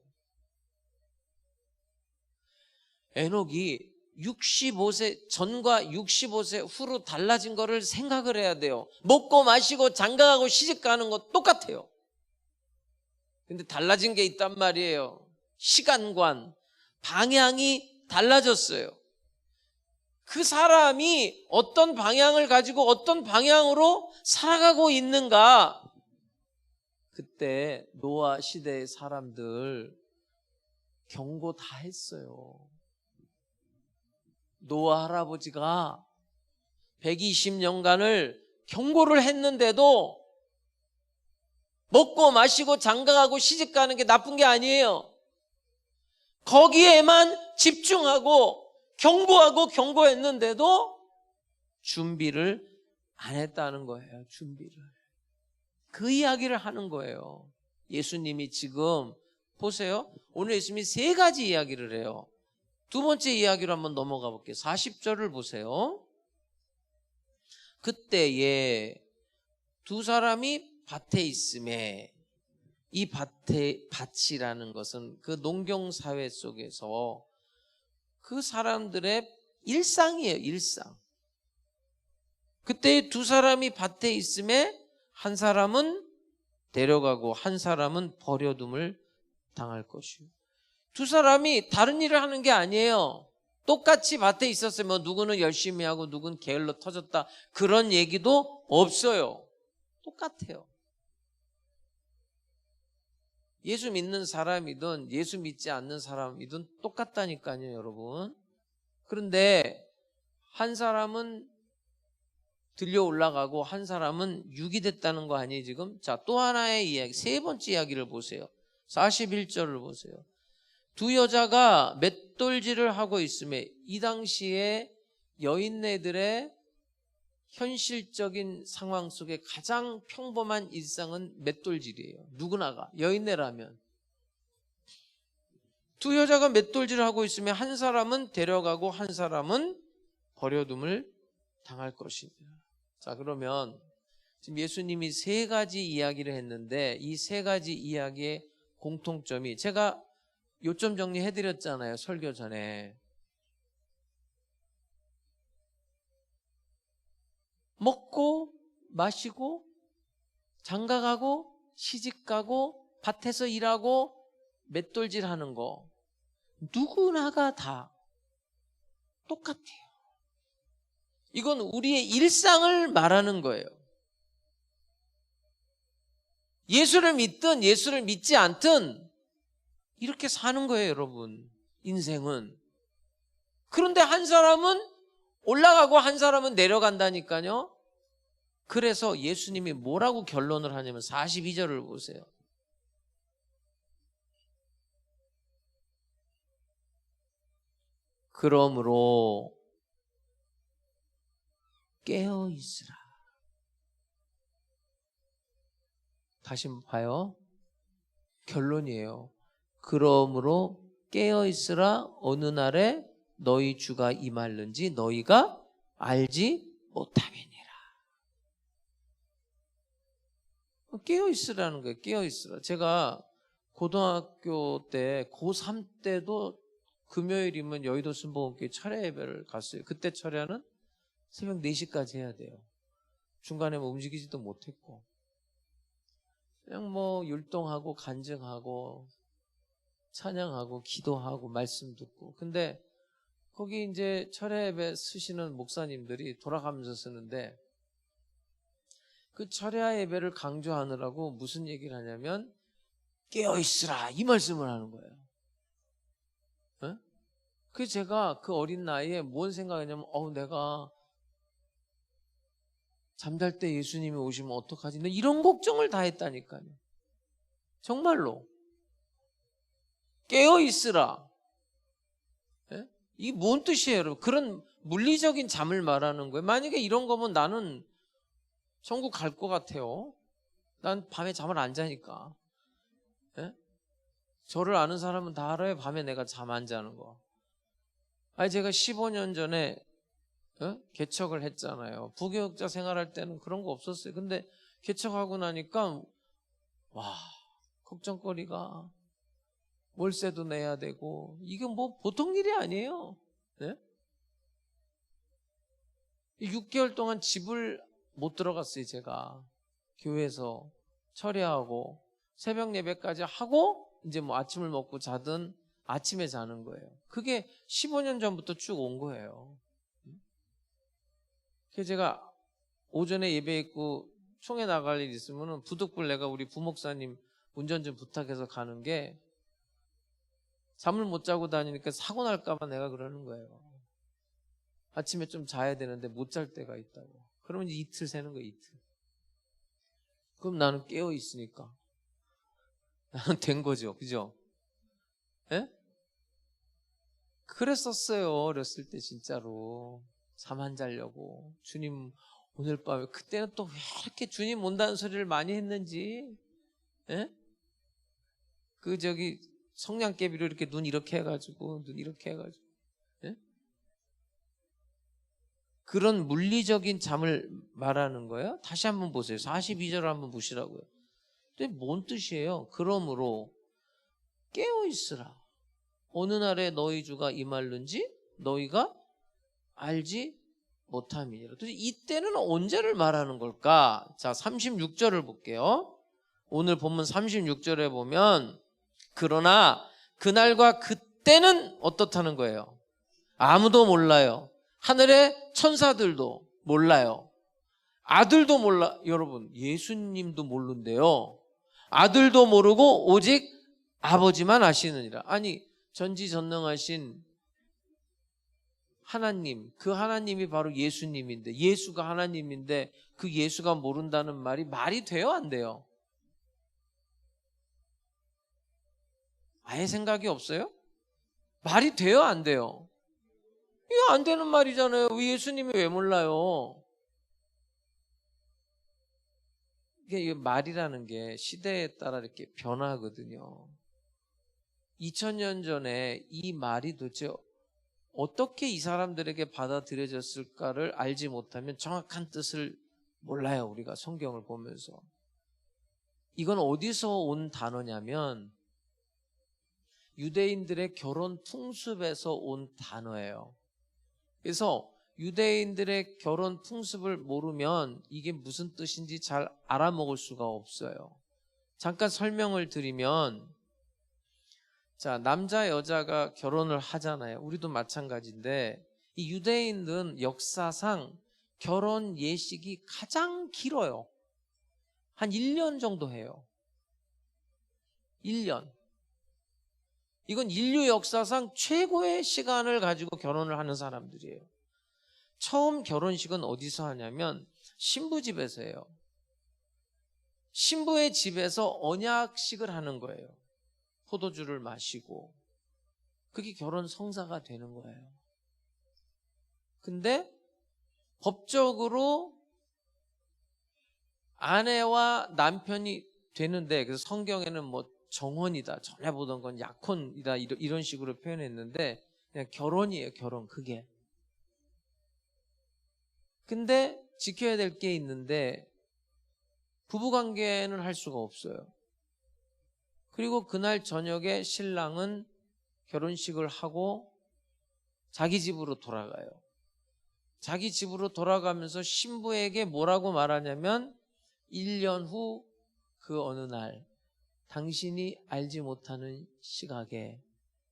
에녹이 65세 전과 65세 후로 달라진 거를 생각을 해야 돼요. 먹고 마시고 장가가고 시집가는 거 똑같아요. 근데 달라진 게 있단 말이에요. 시간관, 방향이 달라졌어요. 그 사람이 어떤 방향을 가지고 어떤 방향으로 살아가고 있는가. 그때 노아 시대의 사람들 경고 다 했어요. 노아 할아버지가 120년간을 경고를 했는데도 먹고 마시고 장가가고 시집가는 게 나쁜 게 아니에요. 거기에만 집중하고 경고하고 경고했는데도 준비를 안 했다는 거예요. 준비를. 그 이야기를 하는 거예요. 예수님이 지금 보세요. 오늘 예수님이 세 가지 이야기를 해요. 두 번째 이야기로 한번 넘어가 볼게요. 40절을 보세요. 그때에 두 사람이 밭에 있음에, 이 밭이라는 것은 그 농경사회 속에서 그 사람들의 일상이에요. 일상. 그때 두 사람이 밭에 있음에 한 사람은 데려가고 한 사람은 버려둠을 당할 것이요. 두 사람이 다른 일을 하는 게 아니에요. 똑같이 밭에 있었으면 뭐 누구는 열심히 하고 누구는 게을러 터졌다, 그런 얘기도 없어요. 똑같아요. 예수 믿는 사람이든 예수 믿지 않는 사람이든 똑같다니까요, 여러분. 그런데 한 사람은 들려 올라가고 한 사람은 육이 됐다는 거 아니에요 지금? 자, 또 하나의 이야기, 세 번째 이야기를 보세요. 41절을 보세요. 두 여자가 맷돌질을 하고 있음에, 이 당시에 여인네들의 현실적인 상황 속에 가장 평범한 일상은 맷돌질이에요. 누구나가, 여인네라면. 두 여자가 맷돌질을 하고 있으면 한 사람은 데려가고 한 사람은 버려둠을 당할 것이다. 자, 그러면 지금 예수님이 세 가지 이야기를 했는데 이 세 가지 이야기의 공통점이, 제가 요점 정리해드렸잖아요, 설교 전에. 먹고 마시고 장가가고 시집가고 밭에서 일하고 맷돌질 하는 거, 누구나가 다 똑같아요. 이건 우리의 일상을 말하는 거예요. 예수를 믿든 예수를 믿지 않든 이렇게 사는 거예요, 여러분. 인생은. 그런데 한 사람은 올라가고 한 사람은 내려간다니까요. 그래서 예수님이 뭐라고 결론을 하냐면 42절을 보세요. 그러므로 깨어 있으라. 다시 봐요. 결론이에요. 그러므로 깨어 있으라. 어느 날에 너희 주가 임할는지 너희가 알지 못함이니라. 깨어 있으라는 거예요. 깨어 있으라. 제가 고등학교 때 고3 때도 금요일이면 여의도 순복음교회 철야 예배를 갔어요. 그때 철야는 새벽 4시까지 해야 돼요. 중간에 뭐 움직이지도 못했고 그냥 뭐 율동하고 간증하고 찬양하고 기도하고 말씀 듣고. 근데 거기 이제 철야 예배 쓰시는 목사님들이 돌아가면서 쓰는데 그 철야 예배를 강조하느라고 무슨 얘기를 하냐면 깨어 있으라, 이 말씀을 하는 거예요. 그래서 제가 그 어린 나이에 뭔 생각했냐면 내가 잠잘 때 예수님이 오시면 어떡하지? 이런 걱정을 다 했다니까요. 정말로. 깨어 있으라. 이게 뭔 뜻이에요, 여러분? 그런 물리적인 잠을 말하는 거예요. 만약에 이런 거면 나는 천국 갈 것 같아요. 난 밤에 잠을 안 자니까. 저를 아는 사람은 다 알아요. 밤에 내가 잠 안 자는 거. 아니, 제가 15년 전에 개척을 했잖아요. 부교육자 생활할 때는 그런 거 없었어요. 근데 개척하고 나니까 와, 걱정거리가, 월세도 내야 되고, 이게 뭐 보통 일이 아니에요. 네? 6개월 동안 집을 못 들어갔어요. 제가 교회에서 철야하고 새벽 예배까지 하고 이제 뭐 아침을 먹고 자든 아침에 자는 거예요. 그게 15년 전부터 쭉 온 거예요. 그래서 제가 오전에 예배 있고 총회 나갈 일 있으면 부득불 내가 우리 부목사님 운전 좀 부탁해서 가는 게, 잠을 못 자고 다니니까 사고 날까 봐 내가 그러는 거예요. 아침에 좀 자야 되는데 못 잘 때가 있다고. 그러면 이제 이틀 새는 거예요, 이틀. 그럼 나는 깨어 있으니까 나는 된 거죠. 그죠? 예? 그랬었어요. 어렸을 때 진짜로. 잠 안 자려고. 주님 오늘 밤에, 그때는 또 왜 이렇게 주님 온다는 소리를 많이 했는지. 예? 그 성냥개비로 이렇게 눈 이렇게 해가지고, 예? 그런 물리적인 잠을 말하는 거예요. 다시 한번 보세요. 42절을 한번 보시라고요. 근데 뭔 뜻이에요? 그러므로 깨어 있으라. 어느 날에 너희 주가 임할는지 너희가 알지 못함이니라. 도대체 이때는 언제를 말하는 걸까? 자, 36절을 볼게요. 오늘 본문 36절에 보면, 그러나 그날과 그때는 어떻다는 거예요? 아무도 몰라요. 하늘의 천사들도 몰라요. 아들도 몰라. 여러분, 예수님도 모른대요. 아들도 모르고 오직 아버지만 아시느니라. 아니, 전지전능하신 하나님, 그 하나님이 바로 예수님인데, 예수가 하나님인데 그 예수가 모른다는 말이 돼요, 안 돼요? 아예 생각이 없어요? 말이 돼요, 안 돼요? 이거 안 되는 말이잖아요. 예수님이 왜 몰라요? 이게 말이라는 게 시대에 따라 이렇게 변하거든요. 2000년 전에 이 말이 도대체 어떻게 이 사람들에게 받아들여졌을까를 알지 못하면 정확한 뜻을 몰라요, 우리가 성경을 보면서. 이건 어디서 온 단어냐면 유대인들의 결혼 풍습에서 온 단어예요. 그래서 유대인들의 결혼 풍습을 모르면 이게 무슨 뜻인지 잘 알아먹을 수가 없어요. 잠깐 설명을 드리면, 자, 남자 여자가 결혼을 하잖아요. 우리도 마찬가지인데 이 유대인들은 역사상 결혼 예식이 가장 길어요. 한 1년 정도 해요. 1년. 이건 인류 역사상 최고의 시간을 가지고 결혼을 하는 사람들이에요. 처음 결혼식은 어디서 하냐면 신부 집에서 해요. 신부의 집에서 언약식을 하는 거예요. 포도주를 마시고. 그게 결혼 성사가 되는 거예요. 근데 법적으로 아내와 남편이 되는데, 그래서 성경에는 뭐 정혼이다, 전에 보던 건 약혼이다, 이런 식으로 표현했는데 그냥 결혼이에요, 결혼. 그게. 근데 지켜야 될 게 있는데 부부관계는 할 수가 없어요. 그리고 그날 저녁에 신랑은 결혼식을 하고 자기 집으로 돌아가요. 자기 집으로 돌아가면서 신부에게 뭐라고 말하냐면 1년 후 그 어느 날 당신이 알지 못하는 시각에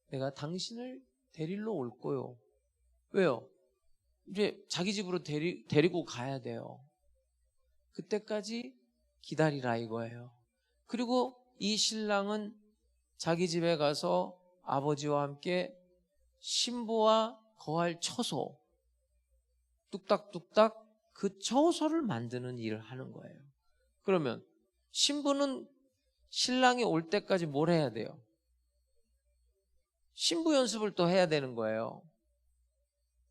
내가 당신을 데리러 올 거요. 왜요? 이제 자기 집으로 데리고 가야 돼요. 그때까지 기다리라 이거예요. 그리고 이 신랑은 자기 집에 가서 아버지와 함께 신부와 거할 처소, 뚝딱뚝딱 그 처소를 만드는 일을 하는 거예요. 그러면 신부는 신랑이 올 때까지 뭘 해야 돼요? 신부 연습을 또 해야 되는 거예요.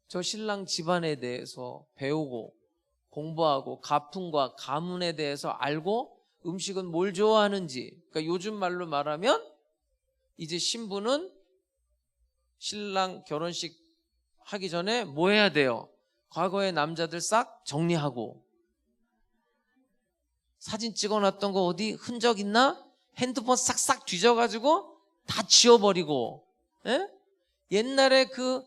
저 신랑 집안에 대해서 배우고 공부하고 가풍과 가문에 대해서 알고 음식은 뭘 좋아하는지. 그러니까 요즘 말로 말하면 이제 신부는 신랑 결혼식 하기 전에 뭐 해야 돼요? 과거의 남자들 싹 정리하고, 사진 찍어놨던 거 어디 흔적 있나? 핸드폰 싹싹 뒤져가지고 다 지워버리고, 옛날에 그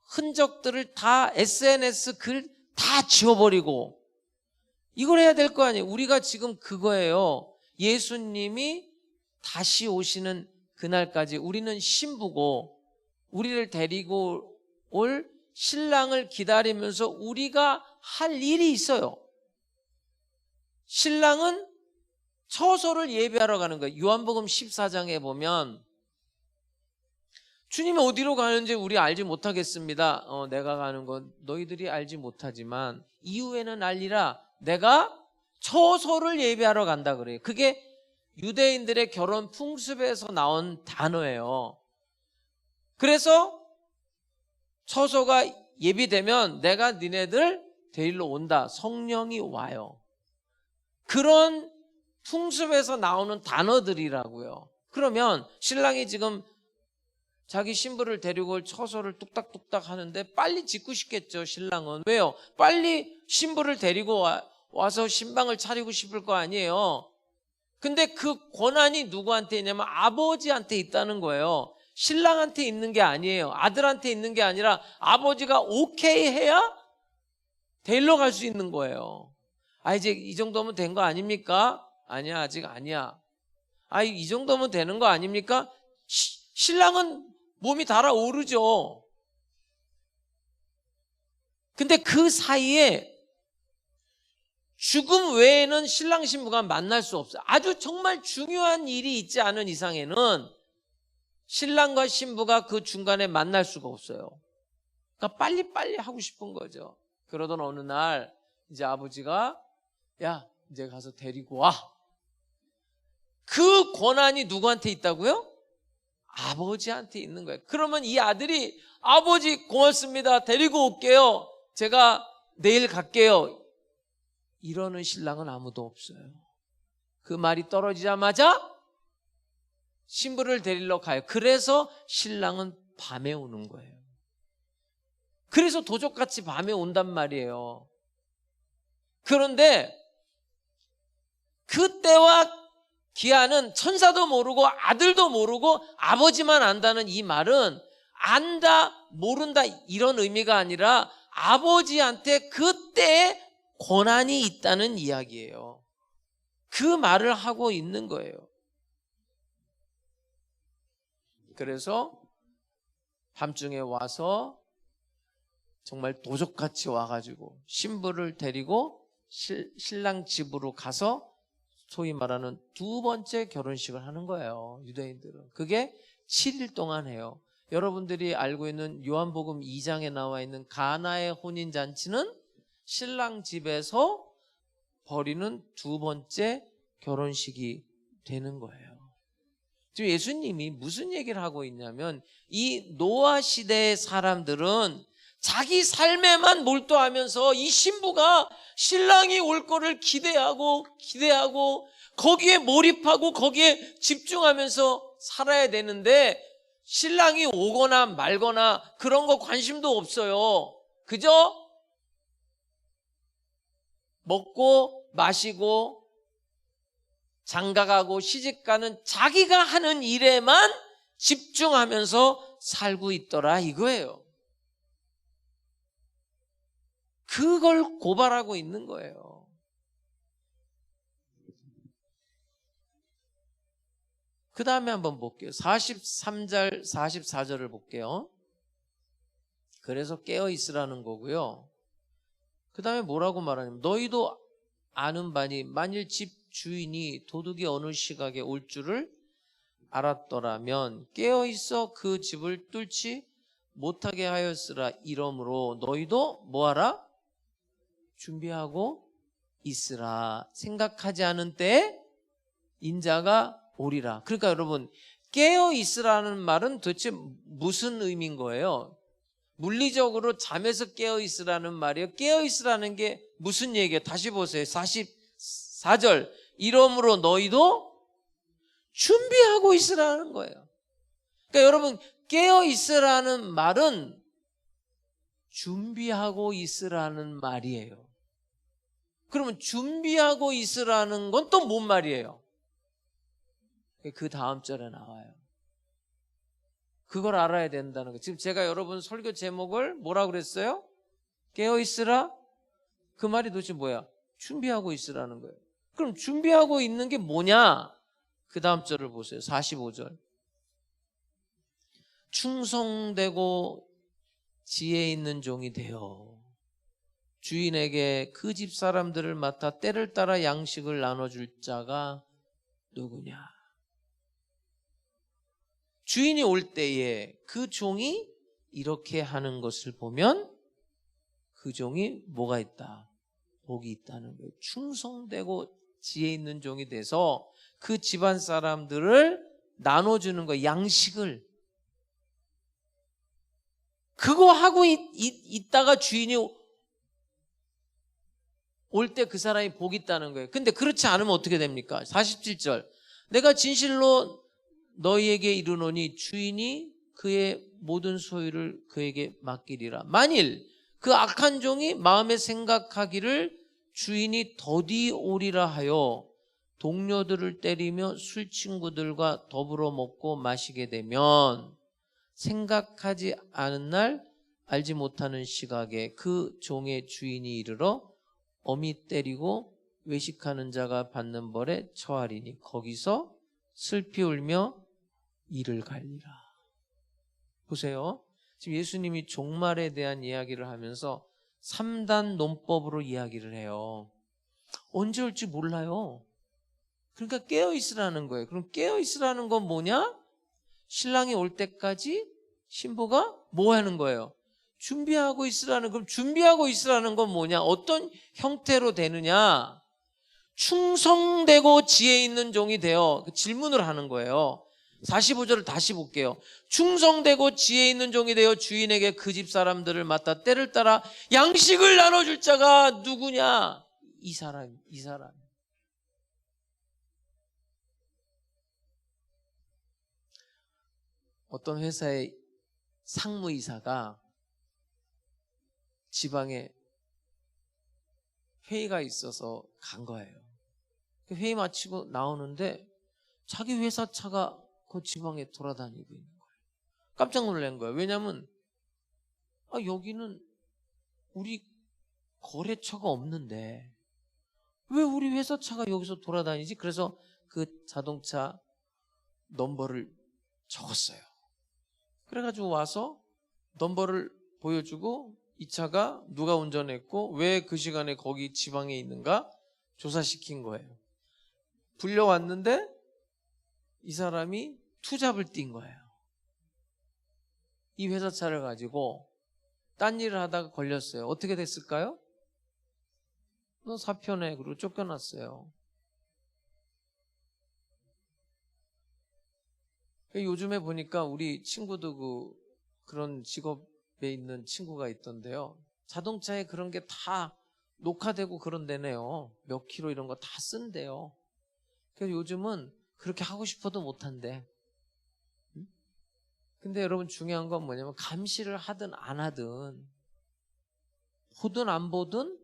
흔적들을 다 SNS 글 다 지워버리고, 이걸 해야 될 거 아니에요. 우리가 지금 그거예요. 예수님이 다시 오시는 그날까지 우리는 신부고 우리를 데리고 올 신랑을 기다리면서 우리가 할 일이 있어요. 신랑은 처소를 예배하러 가는 거예요. 요한복음 14장에 보면 주님이 어디로 가는지 우리 알지 못하겠습니다. 내가 가는 건 너희들이 알지 못하지만 이후에는 알리라. 내가 처소를 예배하러 간다 그래요. 그게 유대인들의 결혼 풍습에서 나온 단어예요. 그래서 처소가 예비되면 내가 니네들 데리러 온다. 성령이 와요. 그런 풍습에서 나오는 단어들이라고요. 그러면 신랑이 지금 자기 신부를 데리고 올 처소를 뚝딱뚝딱 하는데 빨리 짓고 싶겠죠, 신랑은. 왜요? 빨리 신부를 데리고 와서 신방을 차리고 싶을 거 아니에요. 근데 그 권한이 누구한테 있냐면 아버지한테 있다는 거예요. 신랑한테 있는 게 아니에요. 아들한테 있는 게 아니라 아버지가 오케이 해야 데리러 갈 수 있는 거예요. 이제 이 정도면 된 거 아닙니까? 아니야, 아직 아니야. 이 정도면 되는 거 아닙니까? 신랑은 몸이 달아오르죠. 근데 그 사이에 죽음 외에는 신랑 신부가 만날 수 없어요. 아주 정말 중요한 일이 있지 않은 이상에는 신랑과 신부가 그 중간에 만날 수가 없어요. 그러니까 빨리빨리 하고 싶은 거죠. 그러던 어느 날 이제 아버지가 야, 이제 가서 데리고 와. 그 권한이 누구한테 있다고요? 아버지한테 있는 거예요. 그러면 이 아들이 아버지 고맙습니다. 데리고 올게요. 제가 내일 갈게요. 이러는 신랑은 아무도 없어요. 그 말이 떨어지자마자 신부를 데리러 가요. 그래서 신랑은 밤에 오는 거예요. 그래서 도적같이 밤에 온단 말이에요. 그런데 그때와 기한은 천사도 모르고 아들도 모르고 아버지만 안다는 이 말은 안다, 모른다 이런 의미가 아니라 아버지한테 그때의 권한이 있다는 이야기예요. 그 말을 하고 있는 거예요. 그래서 밤중에 와서 정말 도적같이 와가지고 신부를 데리고 신랑 집으로 가서 소위 말하는 두 번째 결혼식을 하는 거예요. 유대인들은. 그게 7일 동안 해요. 여러분들이 알고 있는 요한복음 2장에 나와 있는 가나의 혼인잔치는 신랑 집에서 벌이는 두 번째 결혼식이 되는 거예요. 지금 예수님이 무슨 얘기를 하고 있냐면 이 노아 시대의 사람들은 자기 삶에만 몰두하면서 이 신부가 신랑이 올 거를 기대하고 거기에 몰입하고 거기에 집중하면서 살아야 되는데 신랑이 오거나 말거나 그런 거 관심도 없어요. 그저 먹고 마시고 장가가고 시집가는 자기가 하는 일에만 집중하면서 살고 있더라 이거예요. 그걸 고발하고 있는 거예요. 그 다음에 한번 볼게요. 43절, 44절을 볼게요. 그래서 깨어 있으라는 거고요. 그 다음에 뭐라고 말하냐면 너희도 아는 바니 만일 집 주인이 도둑이 어느 시각에 올 줄을 알았더라면 깨어 있어 그 집을 뚫지 못하게 하였으라. 이러므로 너희도 뭐하라? 준비하고 있으라. 생각하지 않은 때에 인자가 오리라. 그러니까 여러분 깨어 있으라는 말은 도대체 무슨 의미인 거예요? 물리적으로 잠에서 깨어 있으라는 말이에요. 깨어 있으라는 게 무슨 얘기예요? 다시 보세요. 44절. 이러므로 너희도 준비하고 있으라는 거예요. 그러니까 여러분 깨어 있으라는 말은 준비하고 있으라는 말이에요. 그러면 준비하고 있으라는 건 또 뭔 말이에요? 그 다음 절에 나와요. 그걸 알아야 된다는 거예요. 지금 제가 여러분 설교 제목을 뭐라고 그랬어요? 깨어 있으라? 그 말이 도대체 뭐야? 준비하고 있으라는 거예요. 그럼 준비하고 있는 게 뭐냐? 그 다음 절을 보세요. 45절. 충성되고 지혜 있는 종이 되어 주인에게 그 집 사람들을 맡아 때를 따라 양식을 나눠줄 자가 누구냐? 주인이 올 때에 그 종이 이렇게 하는 것을 보면 그 종이 뭐가 있다? 복이 있다는 거예요. 충성되고 지혜 있는 종이 돼서 그 집안 사람들을 나눠주는 거예요. 양식을. 그거 하고 있다가 주인이 올 때 그 사람이 복이 있다는 거예요. 근데 그렇지 않으면 어떻게 됩니까? 47절. 내가 진실로 너희에게 이르노니 주인이 그의 모든 소유를 그에게 맡기리라. 만일 그 악한 종이 마음에 생각하기를 주인이 더디 오리라 하여 동료들을 때리며 술 친구들과 더불어 먹고 마시게 되면 생각하지 않은 날 알지 못하는 시각에 그 종의 주인이 이르러 엄히 때리고 외식하는 자가 받는 벌에 처하리니 거기서 슬피 울며 이를 갈리라. 보세요. 지금 예수님이 종말에 대한 이야기를 하면서 3단 논법으로 이야기를 해요. 언제 올지 몰라요. 그러니까 깨어있으라는 거예요. 그럼 깨어있으라는 건 뭐냐? 신랑이 올 때까지 신부가 뭐 하는 거예요? 준비하고 있으라는, 그럼 준비하고 있으라는 건 뭐냐? 어떤 형태로 되느냐? 충성되고 지혜 있는 종이 되어, 질문을 하는 거예요. 45절을 다시 볼게요. 충성되고 지혜 있는 종이 되어 주인에게 그 집 사람들을 맡아 때를 따라 양식을 나눠줄 자가 누구냐? 이 사람. 어떤 회사의 상무이사가 지방에 회의가 있어서 간 거예요. 회의 마치고 나오는데 자기 회사 차가 그 지방에 돌아다니고 있는 거예요. 깜짝 놀란 거예요. 왜냐하면 여기는 우리 거래처가 없는데 왜 우리 회사 차가 여기서 돌아다니지? 그래서 그 자동차 넘버를 적었어요. 그래가지고 와서 넘버를 보여주고 이 차가 누가 운전했고 왜 그 시간에 거기 지방에 있는가 조사시킨 거예요. 불려왔는데 이 사람이 투잡을 띈 거예요. 이 회사 차를 가지고 딴 일을 하다가 걸렸어요. 어떻게 됐을까요? 너 사표내. 그리고 쫓겨났어요. 요즘에 보니까 우리 친구도 그런 직업에 있는 친구가 있던데요. 자동차에 그런 게 다 녹화되고 그런 데네요. 몇 킬로 이런 거 다 쓴대요. 그래서 요즘은 그렇게 하고 싶어도 못한대. 근데 여러분 중요한 건 뭐냐면 감시를 하든 안 하든 보든 안 보든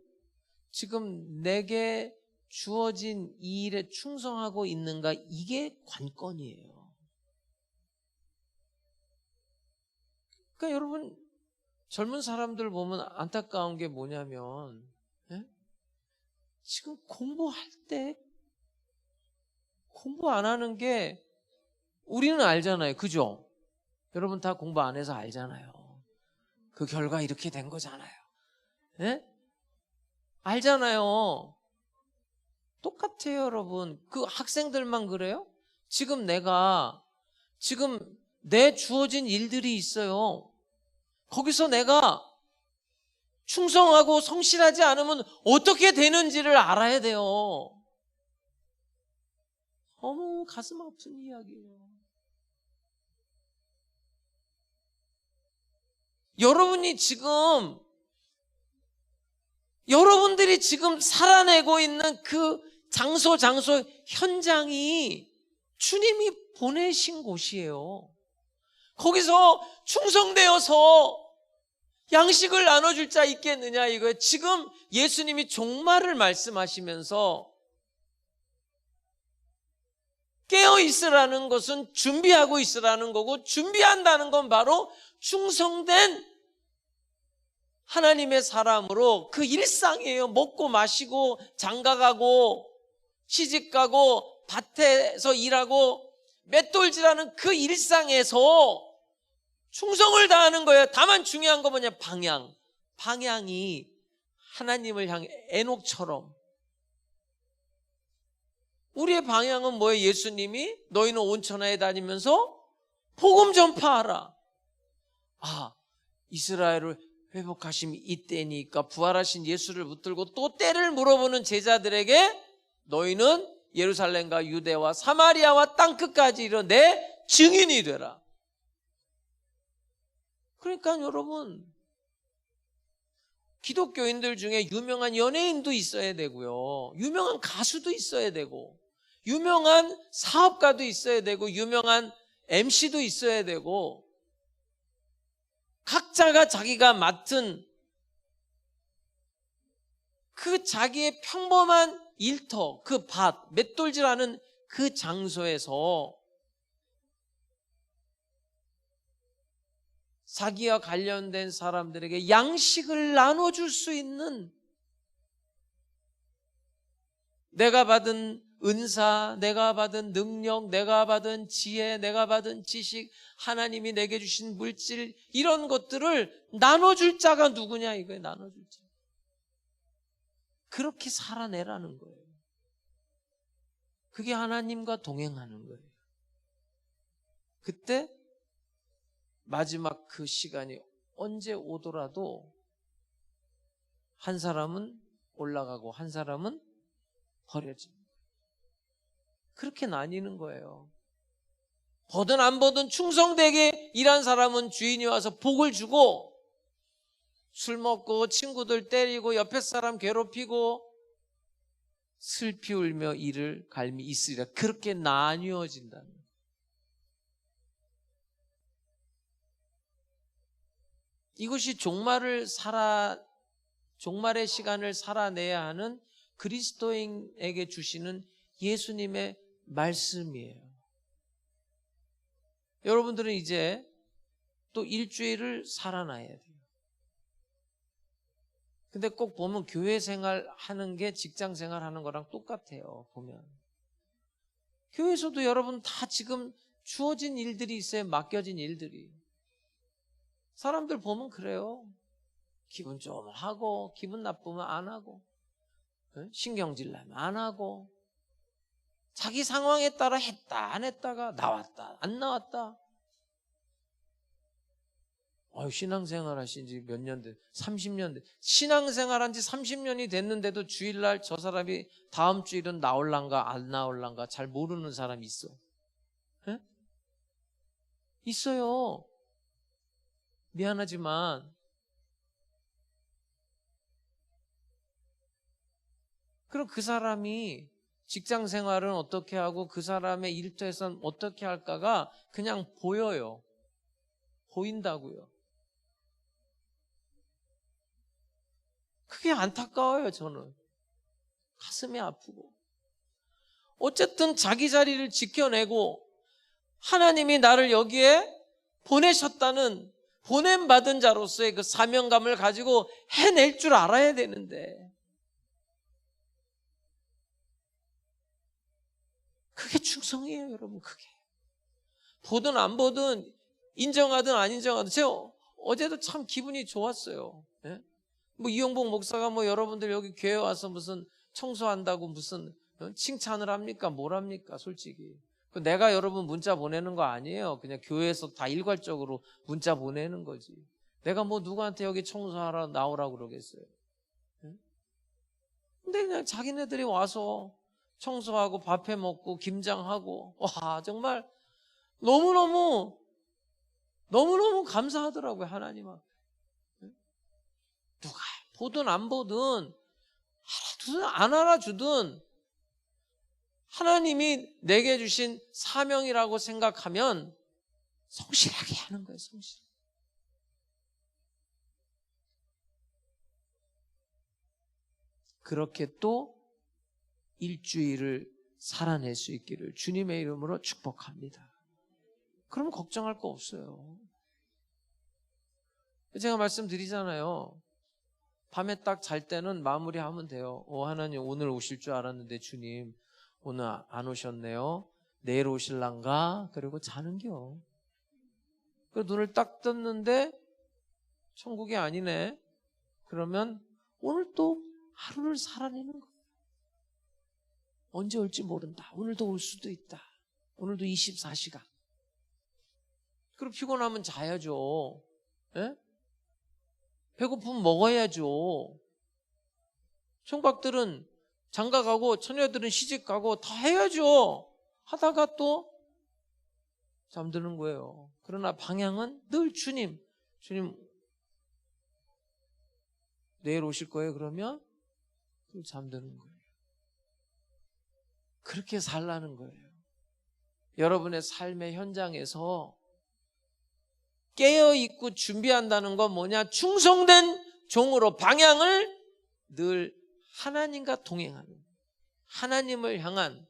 지금 내게 주어진 이 일에 충성하고 있는가, 이게 관건이에요. 그러니까 여러분 젊은 사람들 보면 안타까운 게 뭐냐면 지금 공부할 때 공부 안 하는 게 우리는 알잖아요. 그죠? 여러분 다 공부 안 해서 알잖아요. 그 결과 이렇게 된 거잖아요. 알잖아요. 똑같아요, 여러분. 그 학생들만 그래요? 지금 내 주어진 일들이 있어요. 거기서 내가 충성하고 성실하지 않으면 어떻게 되는지를 알아야 돼요. 너무 가슴 아픈 이야기예요. 여러분들이 지금 살아내고 있는 그 장소 현장이 주님이 보내신 곳이에요. 거기서 충성되어서 양식을 나눠줄 자 있겠느냐 이거예요. 지금 예수님이 종말을 말씀하시면서 깨어있으라는 것은 준비하고 있으라는 거고, 준비한다는 건 바로 충성된 하나님의 사람으로 그 일상이에요. 먹고 마시고 장가가고 시집가고 밭에서 일하고 맷돌질하는 그 일상에서 충성을 다하는 거예요. 다만 중요한 건 뭐냐? 방향이 하나님을 향해 에녹처럼. 우리의 방향은 뭐예요? 예수님이 너희는 온 천하에 다니면서 복음 전파하라. 이스라엘을 회복하심이 이때니까 부활하신 예수를 붙들고 또 때를 물어보는 제자들에게 너희는 예루살렘과 유대와 사마리아와 땅끝까지 이르러 내 증인이 되라. 그러니까 여러분, 기독교인들 중에 유명한 연예인도 있어야 되고요, 유명한 가수도 있어야 되고, 유명한 사업가도 있어야 되고, 유명한 MC도 있어야 되고, 각자가 자기가 맡은 그 자기의 평범한 일터, 그 밭, 맷돌질하는 그 장소에서 자기와 관련된 사람들에게 양식을 나눠줄 수 있는, 내가 받은 은사, 내가 받은 능력, 내가 받은 지혜, 내가 받은 지식, 하나님이 내게 주신 물질, 이런 것들을 나눠줄 자가 누구냐 이거예요. 나눠줄 자. 그렇게 살아내라는 거예요. 그게 하나님과 동행하는 거예요. 그때 마지막 그 시간이 언제 오더라도 한 사람은 올라가고 한 사람은 버려집니다. 그렇게 나뉘는 거예요. 보든 안 보든 충성되게 일한 사람은 주인이 와서 복을 주고, 술 먹고 친구들 때리고 옆에 사람 괴롭히고 슬피 울며 이를 갈미 있으리라. 그렇게 나뉘어진다는 거예요. 이것이 종말의 시간을 살아내야 하는 그리스도인에게 주시는 예수님의 말씀이에요. 여러분들은 이제 또 일주일을 살아나야 돼요. 근데 꼭 보면 교회 생활 하는 게 직장 생활 하는 거랑 똑같아요. 보면 교회에서도 여러분 다 지금 주어진 일들이 있어요. 맡겨진 일들이. 사람들 보면 그래요. 기분 좋으면 하고 기분 나쁘면 안 하고, 신경질 나면 안 하고, 자기 상황에 따라 했다 안 했다가 나왔다 안 나왔다. 신앙생활 하신 지 몇 년 됐, 30년 됐. 신앙생활 한 지 30년이 됐는데도 주일날 저 사람이 다음 주일은 나올란가 안 나올란가 잘 모르는 사람이 있어. 에? 있어요. 미안하지만 그럼 그 사람이 직장 생활은 어떻게 하고 그 사람의 일터에서는 어떻게 할까가 그냥 보여요. 보인다고요. 그게 안타까워요. 저는 가슴이 아프고. 어쨌든 자기 자리를 지켜내고 하나님이 나를 여기에 보내셨다는 보냄받은 자로서의 그 사명감을 가지고 해낼 줄 알아야 되는데, 그게 충성이에요. 여러분. 그게 보든 안 보든 인정하든 안 인정하든. 제가 어제도 참 기분이 좋았어요. 예? 뭐 이용복 목사가 뭐 여러분들 여기 교회 와서 무슨 청소한다고 무슨 칭찬을 합니까? 뭘 합니까? 솔직히 내가 여러분 문자 보내는 거 아니에요. 그냥 교회에서 다 일괄적으로 문자 보내는 거지. 내가 뭐 누구한테 여기 청소하라 나오라고 그러겠어요. 예? 근데 그냥 자기네들이 와서 청소하고 밥해 먹고 김장하고, 와 정말 너무너무 감사하더라고요. 하나님아. 누가 보든 안 보든 알아두든 안 알아주든 하나님이 내게 주신 사명이라고 생각하면 성실하게 하는 거예요. 성실. 그렇게 또 일주일을 살아낼 수 있기를 주님의 이름으로 축복합니다. 그럼 걱정할 거 없어요. 제가 말씀드리잖아요. 밤에 딱 잘 때는 마무리하면 돼요. 하나님 오늘 오실 줄 알았는데 주님 오늘 안 오셨네요. 내일 오실란가? 그리고 자는겨. 그 눈을 딱 떴는데 천국이 아니네. 그러면 오늘 또 하루를 살아내는 거예요. 언제 올지 모른다. 오늘도 올 수도 있다. 오늘도 24시간. 그리고 피곤하면 자야죠. 예? 배고프면 먹어야죠. 총각들은 장가가고 처녀들은 시집가고 다 해야죠. 하다가 또 잠드는 거예요. 그러나 방향은 늘 주님 내일 오실 거예요. 그러면 또 잠드는 거예요. 그렇게 살라는 거예요. 여러분의 삶의 현장에서 깨어있고 준비한다는 건 뭐냐? 충성된 종으로 방향을 늘 하나님과 동행하는, 하나님을 향한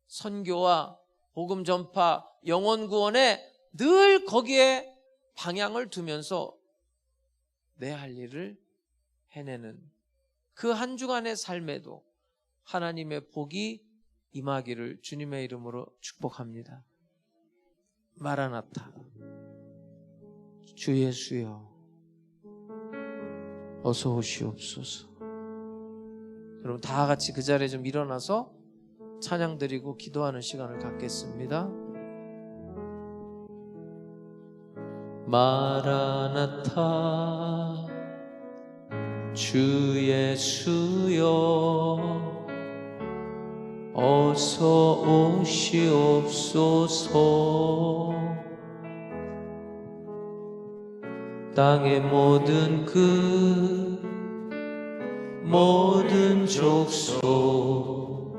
선교와 복음 전파, 영혼 구원에 늘 거기에 방향을 두면서 내 할 일을 해내는 그 한 주간의 삶에도 하나님의 복이 임하기를 주님의 이름으로 축복합니다. 마라나타. 주 예수여 어서 오시옵소서. 여러분 다 같이 그 자리에 좀 일어나서 찬양 드리고 기도하는 시간을 갖겠습니다. 마라나타 주 예수여 어서 오시옵소서. 땅의 모든 족속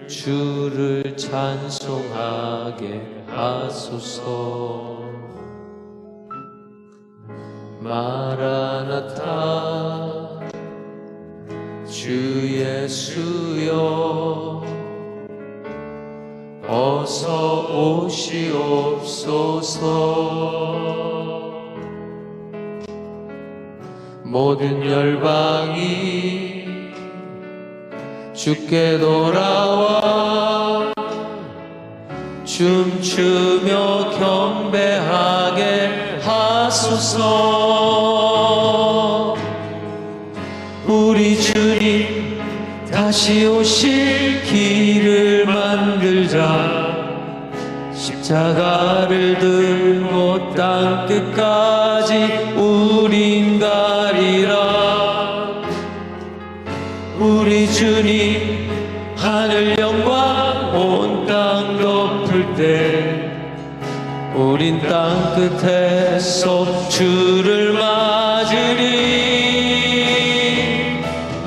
주를 찬송하게 하소서. 마라나타 주 예수여 어서 오시옵소서. 모든 열방이 주께 돌아와 춤추며 경배하게 하소서. 우리 주님 다시 오실 길을 만들자. 십자가를 들고 땅 끝까지 우린 가리라. 우리 주님 하늘 영광 온 땅 덮을 때 우린 땅 끝에서 주를 맞으리.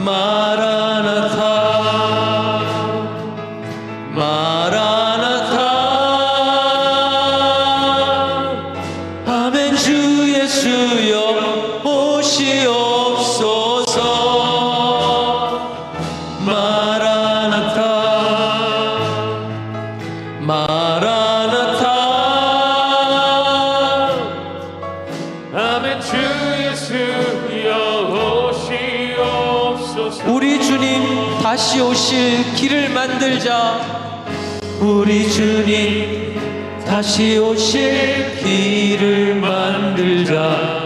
마라나타 마라나타 아멘. 주 예수여 오시옵소서. 마라나타 마라나타 아멘. 주 예수여 오시옵소서. 우리 주님 다시 오실 길을 만들자. 우리 주님 다시 오실 길을 만들자.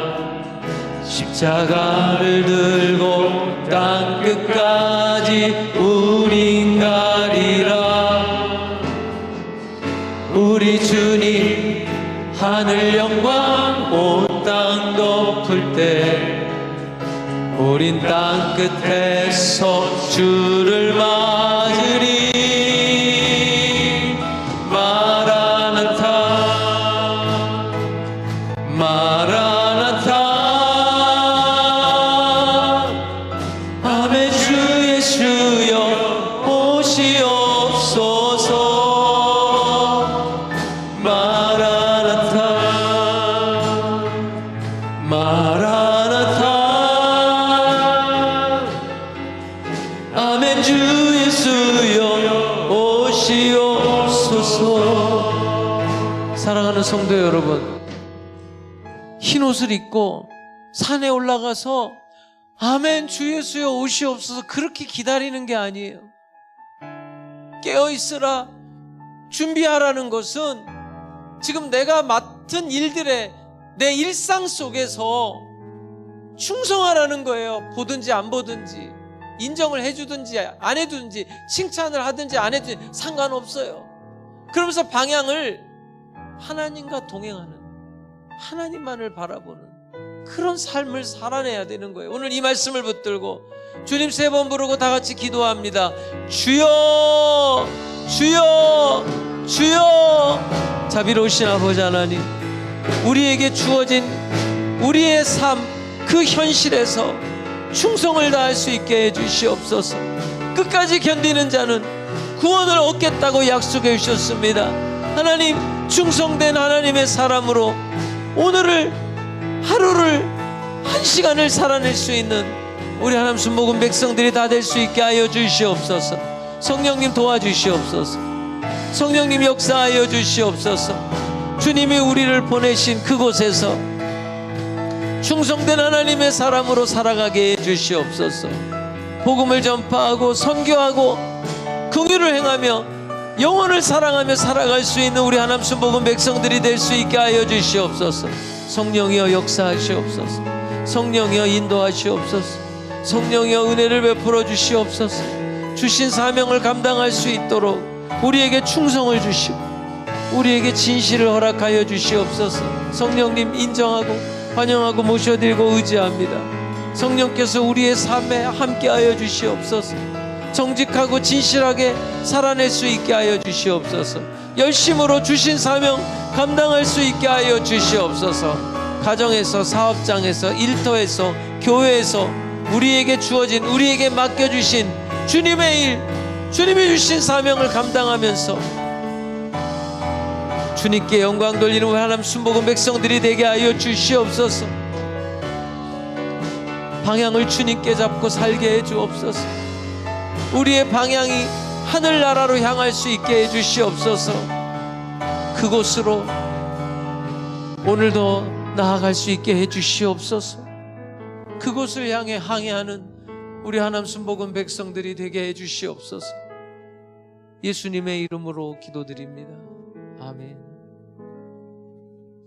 십자가를 들고 땅 끝까지 우린 가리라. 우리 주님 하늘 영광 온 땅 덮을 때 우린 땅 끝에서 주를 맞으리. 마라나타 마라나타 아멘. 주 예수여 오시옵소서. 마라나타 마라나타 아멘. 주 예수여 오시옵소서. 사랑하는 성도 여러분, 흰 옷을 입고 산에 올라가서 아멘 주 예수여 오시옵소서 그렇게 기다리는 게 아니에요. 깨어있으라 준비하라는 것은 지금 내가 맡은 일들에 내 일상 속에서 충성하라는 거예요. 보든지 안 보든지, 인정을 해주든지 안 해주든지, 칭찬을 하든지 안 해주든지 상관없어요. 그러면서 방향을 하나님과 동행하는, 하나님만을 바라보는 그런 삶을 살아내야 되는 거예요. 오늘 이 말씀을 붙들고 주님 3번 부르고 다 같이 기도합니다. 주여 주여 주여. 자비로우신 아버지 하나님, 우리에게 주어진 우리의 삶 그 현실에서 충성을 다할 수 있게 해주시옵소서. 끝까지 견디는 자는 구원을 얻겠다고 약속해 주셨습니다. 하나님, 충성된 하나님의 사람으로 오늘을 하루를 한 시간을 살아낼 수 있는 우리 하나님 순복음 백성들이 다 될 수 있게 하여 주시옵소서. 성령님 도와주시옵소서. 성령님 역사하여 주시옵소서. 주님이 우리를 보내신 그곳에서 충성된 하나님의 사람으로 살아가게 해주시옵소서. 복음을 전파하고 선교하고 긍휼을 행하며 영혼을 사랑하며 살아갈 수 있는 우리 하나님 순복음 백성들이 될 수 있게 하여 주시옵소서. 성령이여 역사하시옵소서. 성령이여 인도하시옵소서. 성령이여 은혜를 베풀어 주시옵소서. 주신 사명을 감당할 수 있도록 우리에게 충성을 주시고 우리에게 진실을 허락하여 주시옵소서. 성령님 인정하고 환영하고 모셔드리고 의지합니다. 성령께서 우리의 삶에 함께하여 주시옵소서. 정직하고 진실하게 살아낼 수 있게 하여 주시옵소서. 열심으로 주신 사명 감당할 수 있게 하여 주시옵소서. 가정에서, 사업장에서, 일터에서, 교회에서 우리에게 주어진, 우리에게 맡겨주신 주님의 일, 주님이 주신 사명을 감당하면서 주님께 영광 돌리는 우리 하나님 순복음 백성들이 되게 하여 주시옵소서. 방향을 주님께 잡고 살게 해 주옵소서. 우리의 방향이 하늘나라로 향할 수 있게 해 주시옵소서. 그곳으로 오늘도 나아갈 수 있게 해 주시옵소서. 그곳을 향해 항해하는 우리 하나님 순복음 백성들이 되게 해 주시옵소서. 예수님의 이름으로 기도드립니다. 아멘.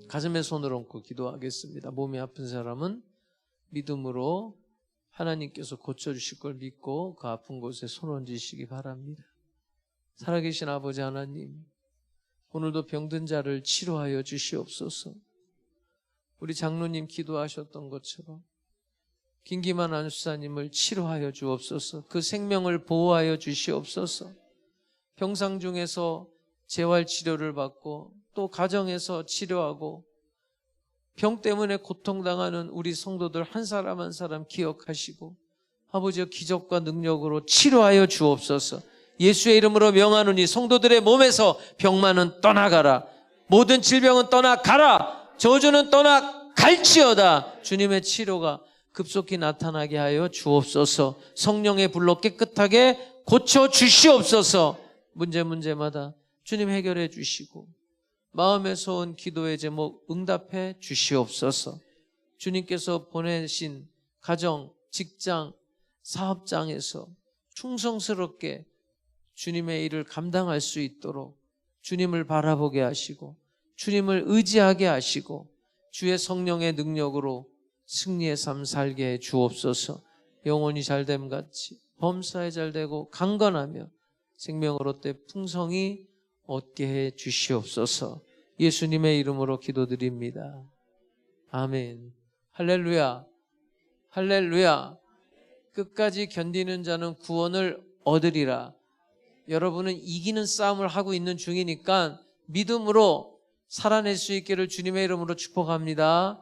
가슴에 손을 얹고 기도하겠습니다. 몸이 아픈 사람은 믿음으로 하나님께서 고쳐주실 걸 믿고 그 아픈 곳에 손 얹으시기 바랍니다. 살아계신 아버지 하나님, 오늘도 병든 자를 치료하여 주시옵소서. 우리 장로님 기도하셨던 것처럼 김기만 안수사님을 치료하여 주옵소서. 그 생명을 보호하여 주시옵소서. 병상 중에서 재활치료를 받고 또 가정에서 치료하고 병 때문에 고통당하는 우리 성도들 한 사람 한 사람 기억하시고 아버지의 기적과 능력으로 치료하여 주옵소서. 예수의 이름으로 명하노니 성도들의 몸에서 병만은 떠나가라. 모든 질병은 떠나가라. 저주는 떠나갈지어다. 주님의 치료가 급속히 나타나게 하여 주옵소서. 성령의 불로 깨끗하게 고쳐 주시옵소서. 문제마다 주님 해결해 주시고 마음에서 온 기도의 제목 응답해 주시옵소서. 주님께서 보내신 가정, 직장, 사업장에서 충성스럽게 주님의 일을 감당할 수 있도록 주님을 바라보게 하시고 주님을 의지하게 하시고 주의 성령의 능력으로 승리의 삶 살게 해 주옵소서. 영혼이 잘됨 같이 범사에 잘되고 강건하며 생명으로 때 풍성이 얻게 해 주시옵소서. 예수님의 이름으로 기도드립니다. 아멘. 할렐루야. 할렐루야. 끝까지 견디는 자는 구원을 얻으리라. 여러분은 이기는 싸움을 하고 있는 중이니까 믿음으로 살아낼 수 있기를 주님의 이름으로 축복합니다.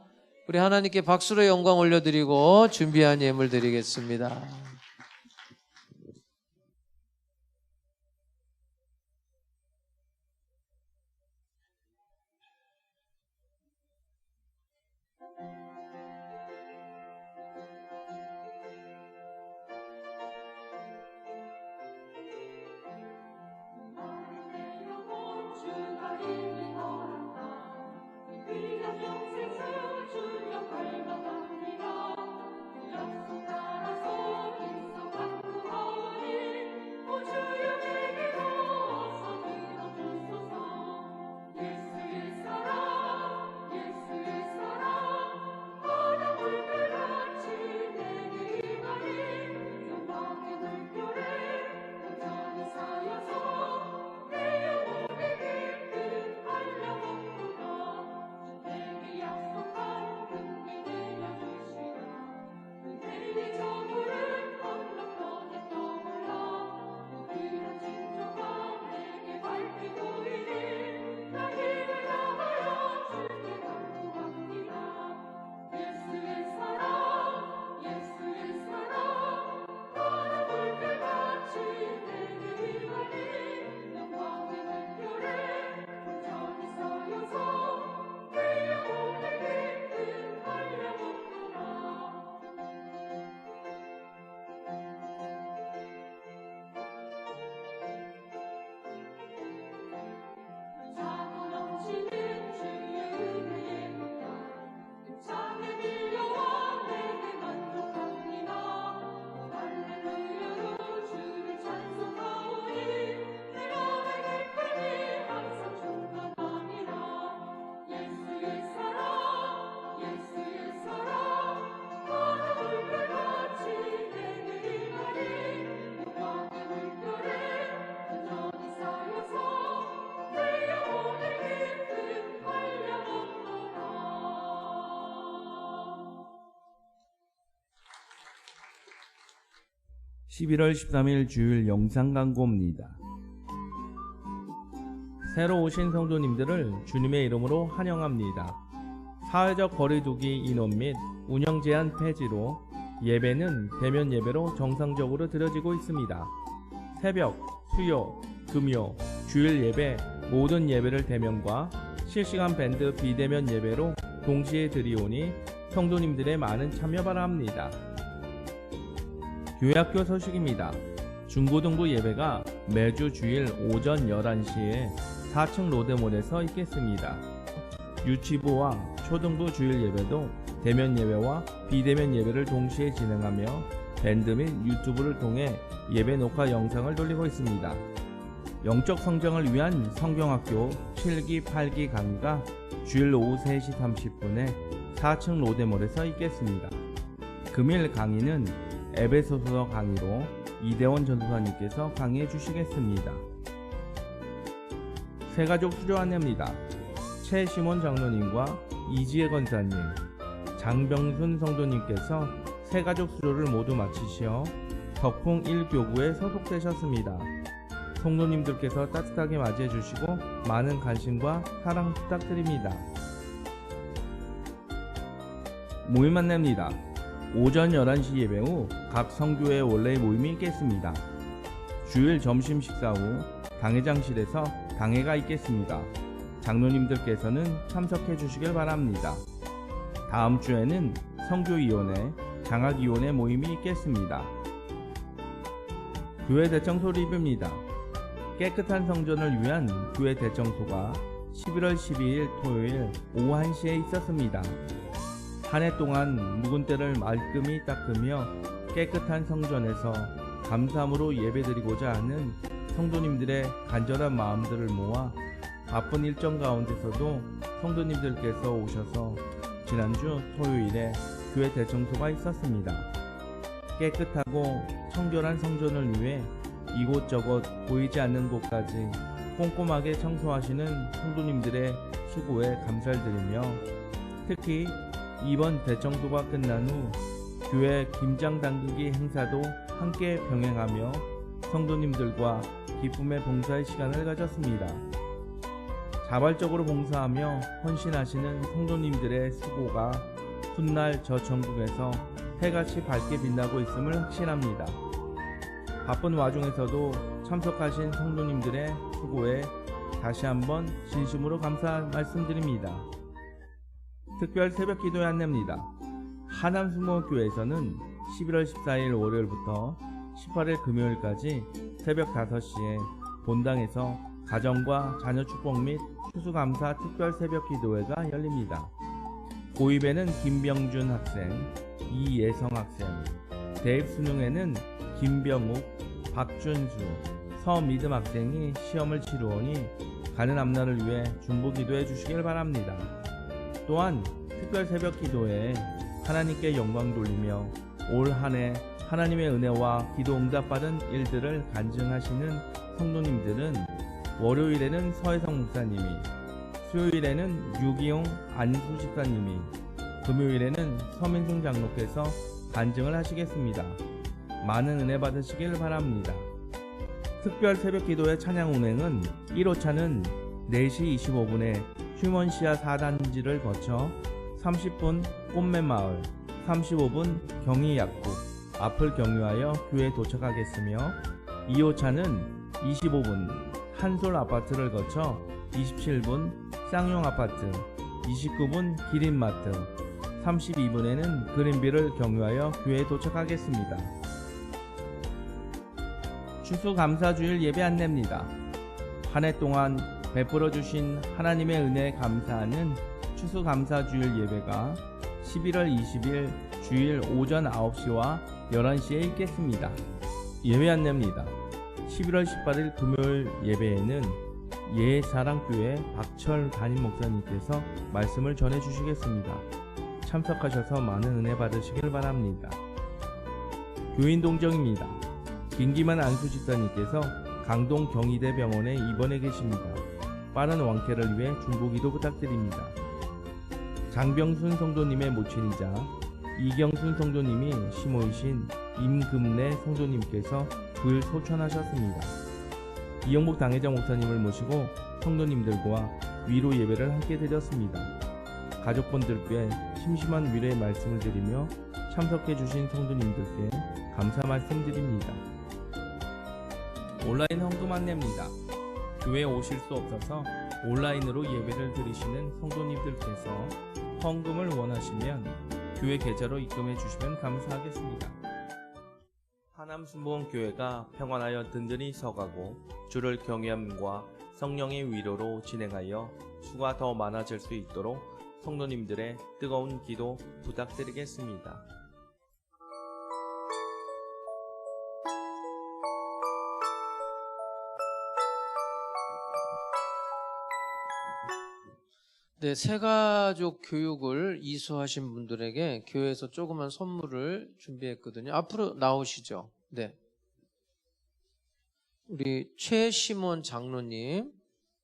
우리 하나님께 박수로 영광 올려드리고 준비한 예물 드리겠습니다. 주가 힘이 더한다. 위대한 영생수 주여 발견합니다. 약속 따라서 11월 13일 주일 영상 광고입니다. 새로 오신 성도님들을 주님의 이름으로 환영합니다. 사회적 거리두기 인원 및 운영 제한 폐지로 예배는 대면 예배로 정상적으로 드려지고 있습니다. 새벽, 수요, 금요, 주일 예배 모든 예배를 대면과 실시간 밴드 비대면 예배로 동시에 드리오니 성도님들의 많은 참여 바랍니다. 교회학교 소식입니다. 중고등부 예배가 매주 주일 오전 11시에 4층 로데몰에서 있겠습니다. 유치부와 초등부 주일 예배도 대면 예배와 비대면 예배를 동시에 진행하며 밴드 및 유튜브를 통해 예배 녹화 영상을 돌리고 있습니다. 영적 성장을 위한 성경학교 7기 8기 강의가 주일 오후 3시 30분에 4층 로데몰에서 있겠습니다. 금일 강의는 에베소서 강의로 이대원 전도사님께서 강의해 주시겠습니다. 새가족 수조 안내입니다. 최시몬 장로님과 이지혜 권사님, 장병순 성도님께서 새가족 수조를 모두 마치시어 덕풍 1교구에 소속되셨습니다. 성도님들께서 따뜻하게 맞이해 주시고 많은 관심과 사랑 부탁드립니다. 모임 안내입니다. 오전 11시 예배 후 각 성교회 원래 모임이 있겠습니다. 주일 점심 식사 후 당회장실에서 당회가 있겠습니다. 장로님들께서는 참석해 주시길 바랍니다. 다음 주에는 성교위원회, 장학위원회 모임이 있겠습니다. 교회 대청소 리뷰입니다. 깨끗한 성전을 위한 교회 대청소가 11월 12일 토요일 오후 1시에 있었습니다. 한 해 동안 묵은 때를 말끔히 닦으며 깨끗한 성전에서 감사함으로 예배드리고자 하는 성도님들의 간절한 마음들을 모아 바쁜 일정 가운데서도 성도님들께서 오셔서 지난주 토요일에 교회 대청소가 있었습니다. 깨끗하고 청결한 성전을 위해 이곳저곳 보이지 않는 곳까지 꼼꼼하게 청소하시는 성도님들의 수고에 감사를 드리며 특히 이번 대청소가 끝난 후 교회 김장 담그기 행사도 함께 병행하며 성도님들과 기쁨의 봉사의 시간을 가졌습니다. 자발적으로 봉사하며 헌신하시는 성도님들의 수고가 훗날 저 전국에서 해같이 밝게 빛나고 있음을 확신합니다. 바쁜 와중에서도 참석하신 성도님들의 수고에 다시 한번 진심으로 감사 말씀드립니다. 특별 새벽 기도회 안내입니다. 하남수목교회에서는 11월 14일 월요일부터 18일 금요일까지 새벽 5시에 본당에서 가정과 자녀 축복 및 추수감사 특별 새벽 기도회가 열립니다. 고입에는 김병준 학생, 이예성 학생, 대입수능에는 김병욱, 박준수, 서미듬 학생이 시험을 치루오니 가는 앞날을 위해 중보 기도해 주시길 바랍니다. 또한 특별 새벽 기도회에 하나님께 영광 돌리며 올 한 해 하나님의 은혜와 기도 응답받은 일들을 간증하시는 성도님들은 월요일에는 서혜성 목사님이, 수요일에는 유기용 안수 집사님이, 금요일에는 서민승 장로께서 간증을 하시겠습니다. 많은 은혜 받으시길 바랍니다. 특별 새벽 기도회 찬양 운행은 1호차는 4시 25분에 휴먼시아 4단지를 거쳐 30분 꽃매마을, 35분 경희약국 앞을 경유하여 교회에 도착하겠으며 2호차는 25분 한솔 아파트를 거쳐 27분 쌍용 아파트, 29분 기린마트, 32분에는 그린빌을 경유하여 교회에 도착하겠습니다. 추수감사주일 예배 안내입니다. 한 해 동안 베풀어 주신 하나님의 은혜에 감사하는 추수감사주일 예배가 11월 20일 주일 오전 9시와 11시에 있겠습니다. 예배 안내입니다. 11월 18일 금요일 예배에는 예사랑교회 박철 담임 목사님께서 말씀을 전해 주시겠습니다. 참석하셔서 많은 은혜 받으시길 바랍니다. 교인 동정입니다. 김기만 안수집사님께서 강동 경희대 병원에 입원해 계십니다. 빠른 완쾌를 위해 중보기도 부탁드립니다. 장병순 성도님의 모친이자 이경순 성도님이 시모이신 임금래 성도님께서 부일 소천하셨습니다. 이영복 당회장 목사님을 모시고 성도님들과 위로 예배를 함께 드렸습니다. 가족분들께 심심한 위로의 말씀을 드리며 참석해 주신 성도님들께 감사 말씀드립니다. 온라인 헌금 안내입니다. 교회에 오실 수 없어서 온라인으로 예배를 드리시는 성도님들께서 헌금을 원하시면 교회 계좌로 입금해 주시면 감사하겠습니다. 하남순복음교회가 평안하여 든든히 서가고 주를 경외함과 성령의 위로로 진행하여 수가 더 많아질 수 있도록 성도님들의 뜨거운 기도 부탁드리겠습니다. 네, 새가족 교육을 이수하신 분들에게 교회에서 조그만 선물을 준비했거든요. 앞으로 나오시죠. 네. 우리 최시몬 장로님.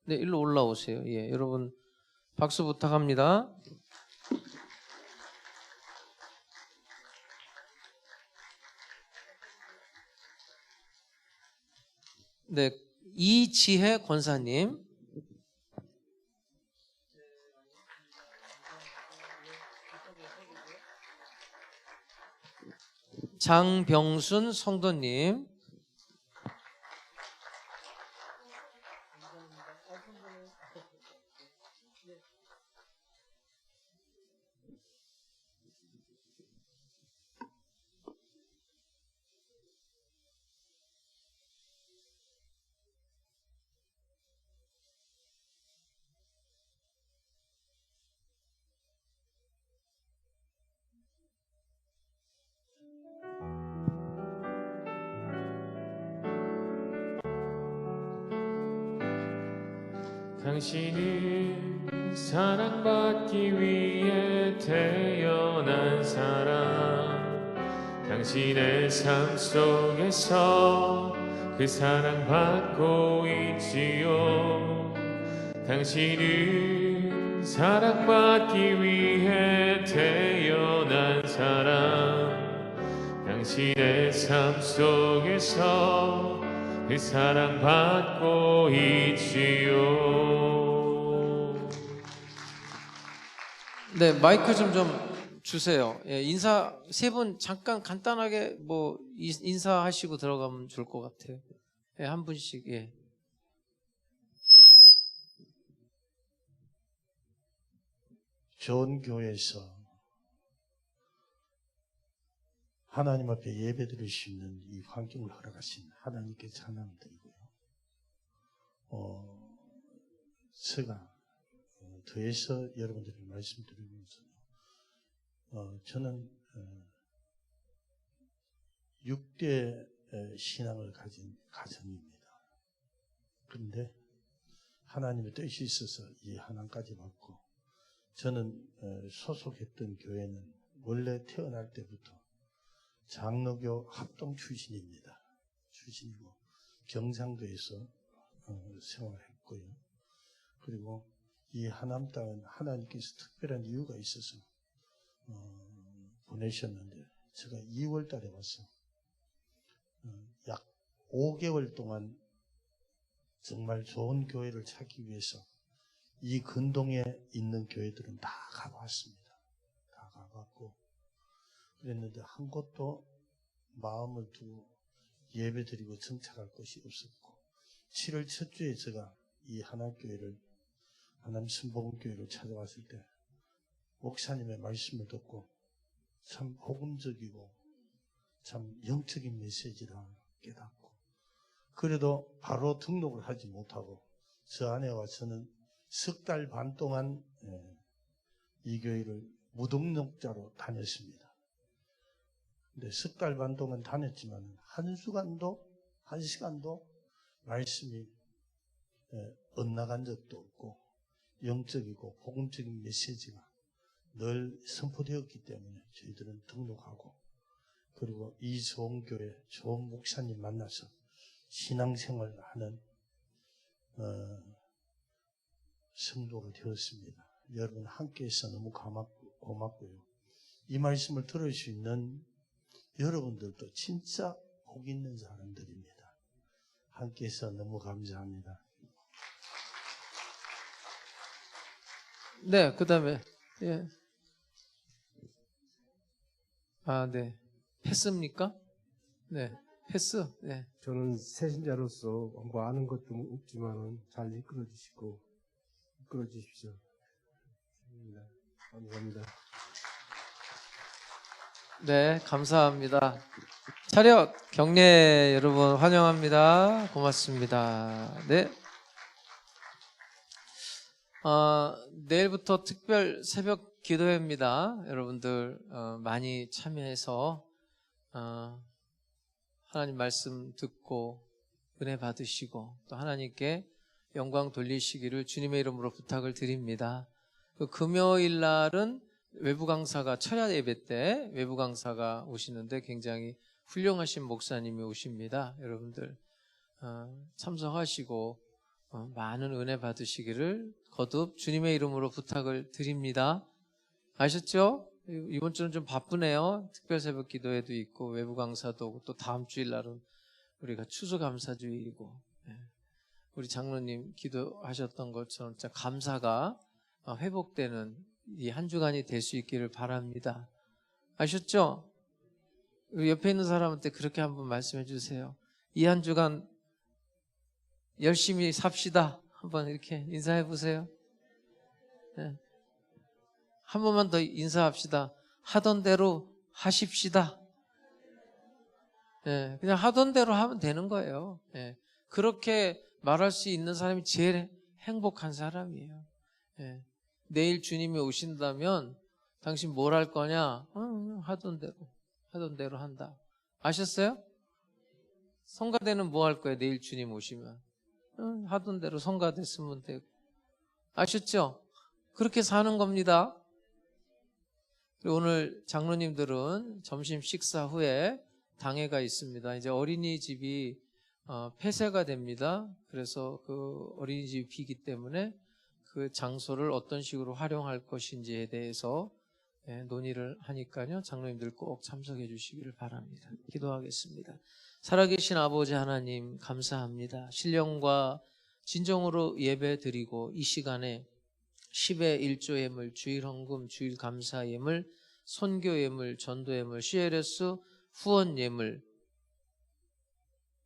네, 일로 올라오세요. 예, 여러분 박수 부탁합니다. 네, 이지혜 권사님. 장병순 성도님. 당신은 사랑받기 위해 태어난 사람, 당신의 삶 속에서 그 사랑받고 있지요. 당신은 사랑받기 위해 태어난 사람, 당신의 삶 속에서 그 사랑받고 있지요. 네, 마이크 좀 주세요. 예, 인사 세 분 잠깐 간단하게 뭐 인사하시고 들어가면 좋을 것 같아요. 예, 한 분씩. 예. 좋은 교회에서 하나님 앞에 예배드릴 수 있는 이 환경을 허락하신 하나님께 찬양드리고요. 제가 더해서 여러분들에게 말씀드리면서 저는 6대 신앙을 가진 가정입니다. 그런데 하나님의 뜻이 있어서 이 하나님까지 받고, 저는 소속했던 교회는 원래 태어날 때부터 장로교 합동 출신입니다. 출신이고 경상도에서 생활했고요. 그리고 이 하남 땅은 하나님께서 특별한 이유가 있어서 보내셨는데, 제가 2월 달에 와서 약 5개월 동안 정말 좋은 교회를 찾기 위해서 이 근동에 있는 교회들은 다 가봤습니다. 다 가봤고 그랬는데 한 곳도 마음을 두고 예배드리고 정착할 곳이 없었고, 7월 첫 주에 제가 이 하남교회를, 하남순복음교회를 찾아왔을 때 목사님의 말씀을 듣고 참 복음적이고 참 영적인 메시지라 깨닫고, 그래도 바로 등록을 하지 못하고 저 아내와 저는 석 달 반 동안 이 교회를 무등록자로 다녔습니다. 근데 석 달 반 동안 다녔지만 한 시간도 말씀이 엇나간 적도 없고 영적이고 복음적인 메시지가 늘 선포되었기 때문에 저희들은 등록하고, 그리고 이 좋은 교회 좋은 목사님 만나서 신앙생활을 하는 성도가 되었습니다. 여러분 함께해서 너무 고맙고요. 이 말씀을 들을 수 있는 여러분들도 진짜 복 있는 사람들입니다. 함께해서 너무 감사합니다. 네, 그 다음에, 예. 아, 네. 패스입니까? 네. 패스? 네. 저는 새신자로서 뭐 아는 것도 없지만은 잘 이끌어 주시고 이끌어 주십시오. 감사합니다. 네, 감사합니다. 차렷 경례 여러분 환영합니다. 고맙습니다. 네. 내일부터 특별 새벽 기도회입니다. 여러분들 많이 참여해서 하나님 말씀 듣고 은혜 받으시고 또 하나님께 영광 돌리시기를 주님의 이름으로 부탁을 드립니다. 금요일 날은 외부 강사가 철야 예배 때 외부 강사가 오시는데 굉장히 훌륭하신 목사님이 오십니다. 여러분들 참석하시고 많은 은혜 받으시기를 거듭 주님의 이름으로 부탁을 드립니다. 아셨죠? 이번 주는 좀 바쁘네요. 특별 새벽 기도회도 있고 외부 강사도 오고 또 다음 주일 날은 우리가 추수감사주일이고 우리 장로님 기도하셨던 것처럼 진짜 감사가 회복되는 이 한 주간이 될 수 있기를 바랍니다. 아셨죠? 우리 옆에 있는 사람한테 그렇게 한번 말씀해 주세요. 이 한 주간 열심히 삽시다. 한번 이렇게 인사해 보세요. 네. 한 번만 더 인사합시다. 하던 대로 하십시다. 네. 그냥 하던 대로 하면 되는 거예요. 네. 그렇게 말할 수 있는 사람이 제일 행복한 사람이에요. 네. 내일 주님이 오신다면 당신 뭘 할 거냐? 하던 대로 한다. 아셨어요? 성가대는 뭐 할 거예요? 내일 주님 오시면 하던 대로 성가대 쓰면 되고. 아셨죠? 그렇게 사는 겁니다. 그리고 오늘 장로님들은 점심 식사 후에 당회가 있습니다. 이제 어린이집이 폐쇄가 됩니다. 그래서 그 어린이집이 비기 때문에 그 장소를 어떤 식으로 활용할 것인지에 대해서 논의를 하니까요. 장로님들 꼭 참석해 주시기를 바랍니다. 기도하겠습니다. 살아계신 아버지 하나님 감사합니다. 신령과 진정으로 예배 드리고 이 시간에 10의 1조 예물, 주일 헌금, 주일 감사 예물, 선교 예물, 전도 예물, CLS 후원 예물,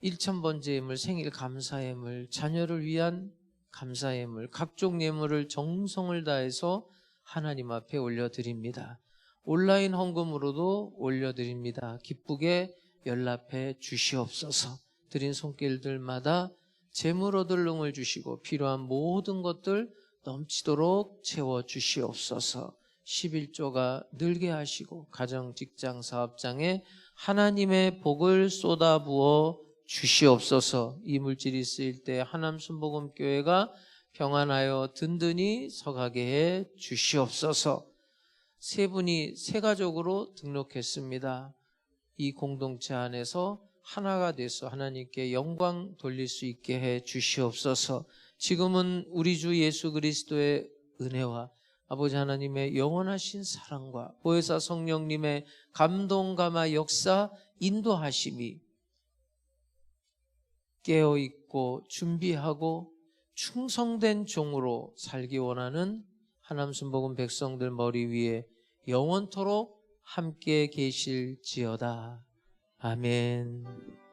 1000번째 예물, 생일 감사 예물, 자녀를 위한 감사 예물, 각종 예물을 정성을 다해서 하나님 앞에 올려드립니다. 온라인 헌금으로도 올려드립니다. 기쁘게 연락해 주시옵소서. 드린 손길들마다 재물 얻을 능을 주시고 필요한 모든 것들 넘치도록 채워 주시옵소서. 11조가 늘게 하시고 가정, 직장, 사업장에 하나님의 복을 쏟아부어 주시옵소서. 이 물질이 쓰일 때 하남 순복음교회가 평안하여 든든히 서가게 해 주시옵소서. 세 분이 세 가족으로 등록했습니다. 이 공동체 안에서 하나가 돼서 하나님께 영광 돌릴 수 있게 해 주시옵소서. 지금은 우리 주 예수 그리스도의 은혜와 아버지 하나님의 영원하신 사랑과 보혜사 성령님의 감동 감화 역사 인도하심이 깨어있고 준비하고 충성된 종으로 살기 원하는 하남 순복음 백성들 머리 위에 영원토록 함께 계실지어다. 아멘.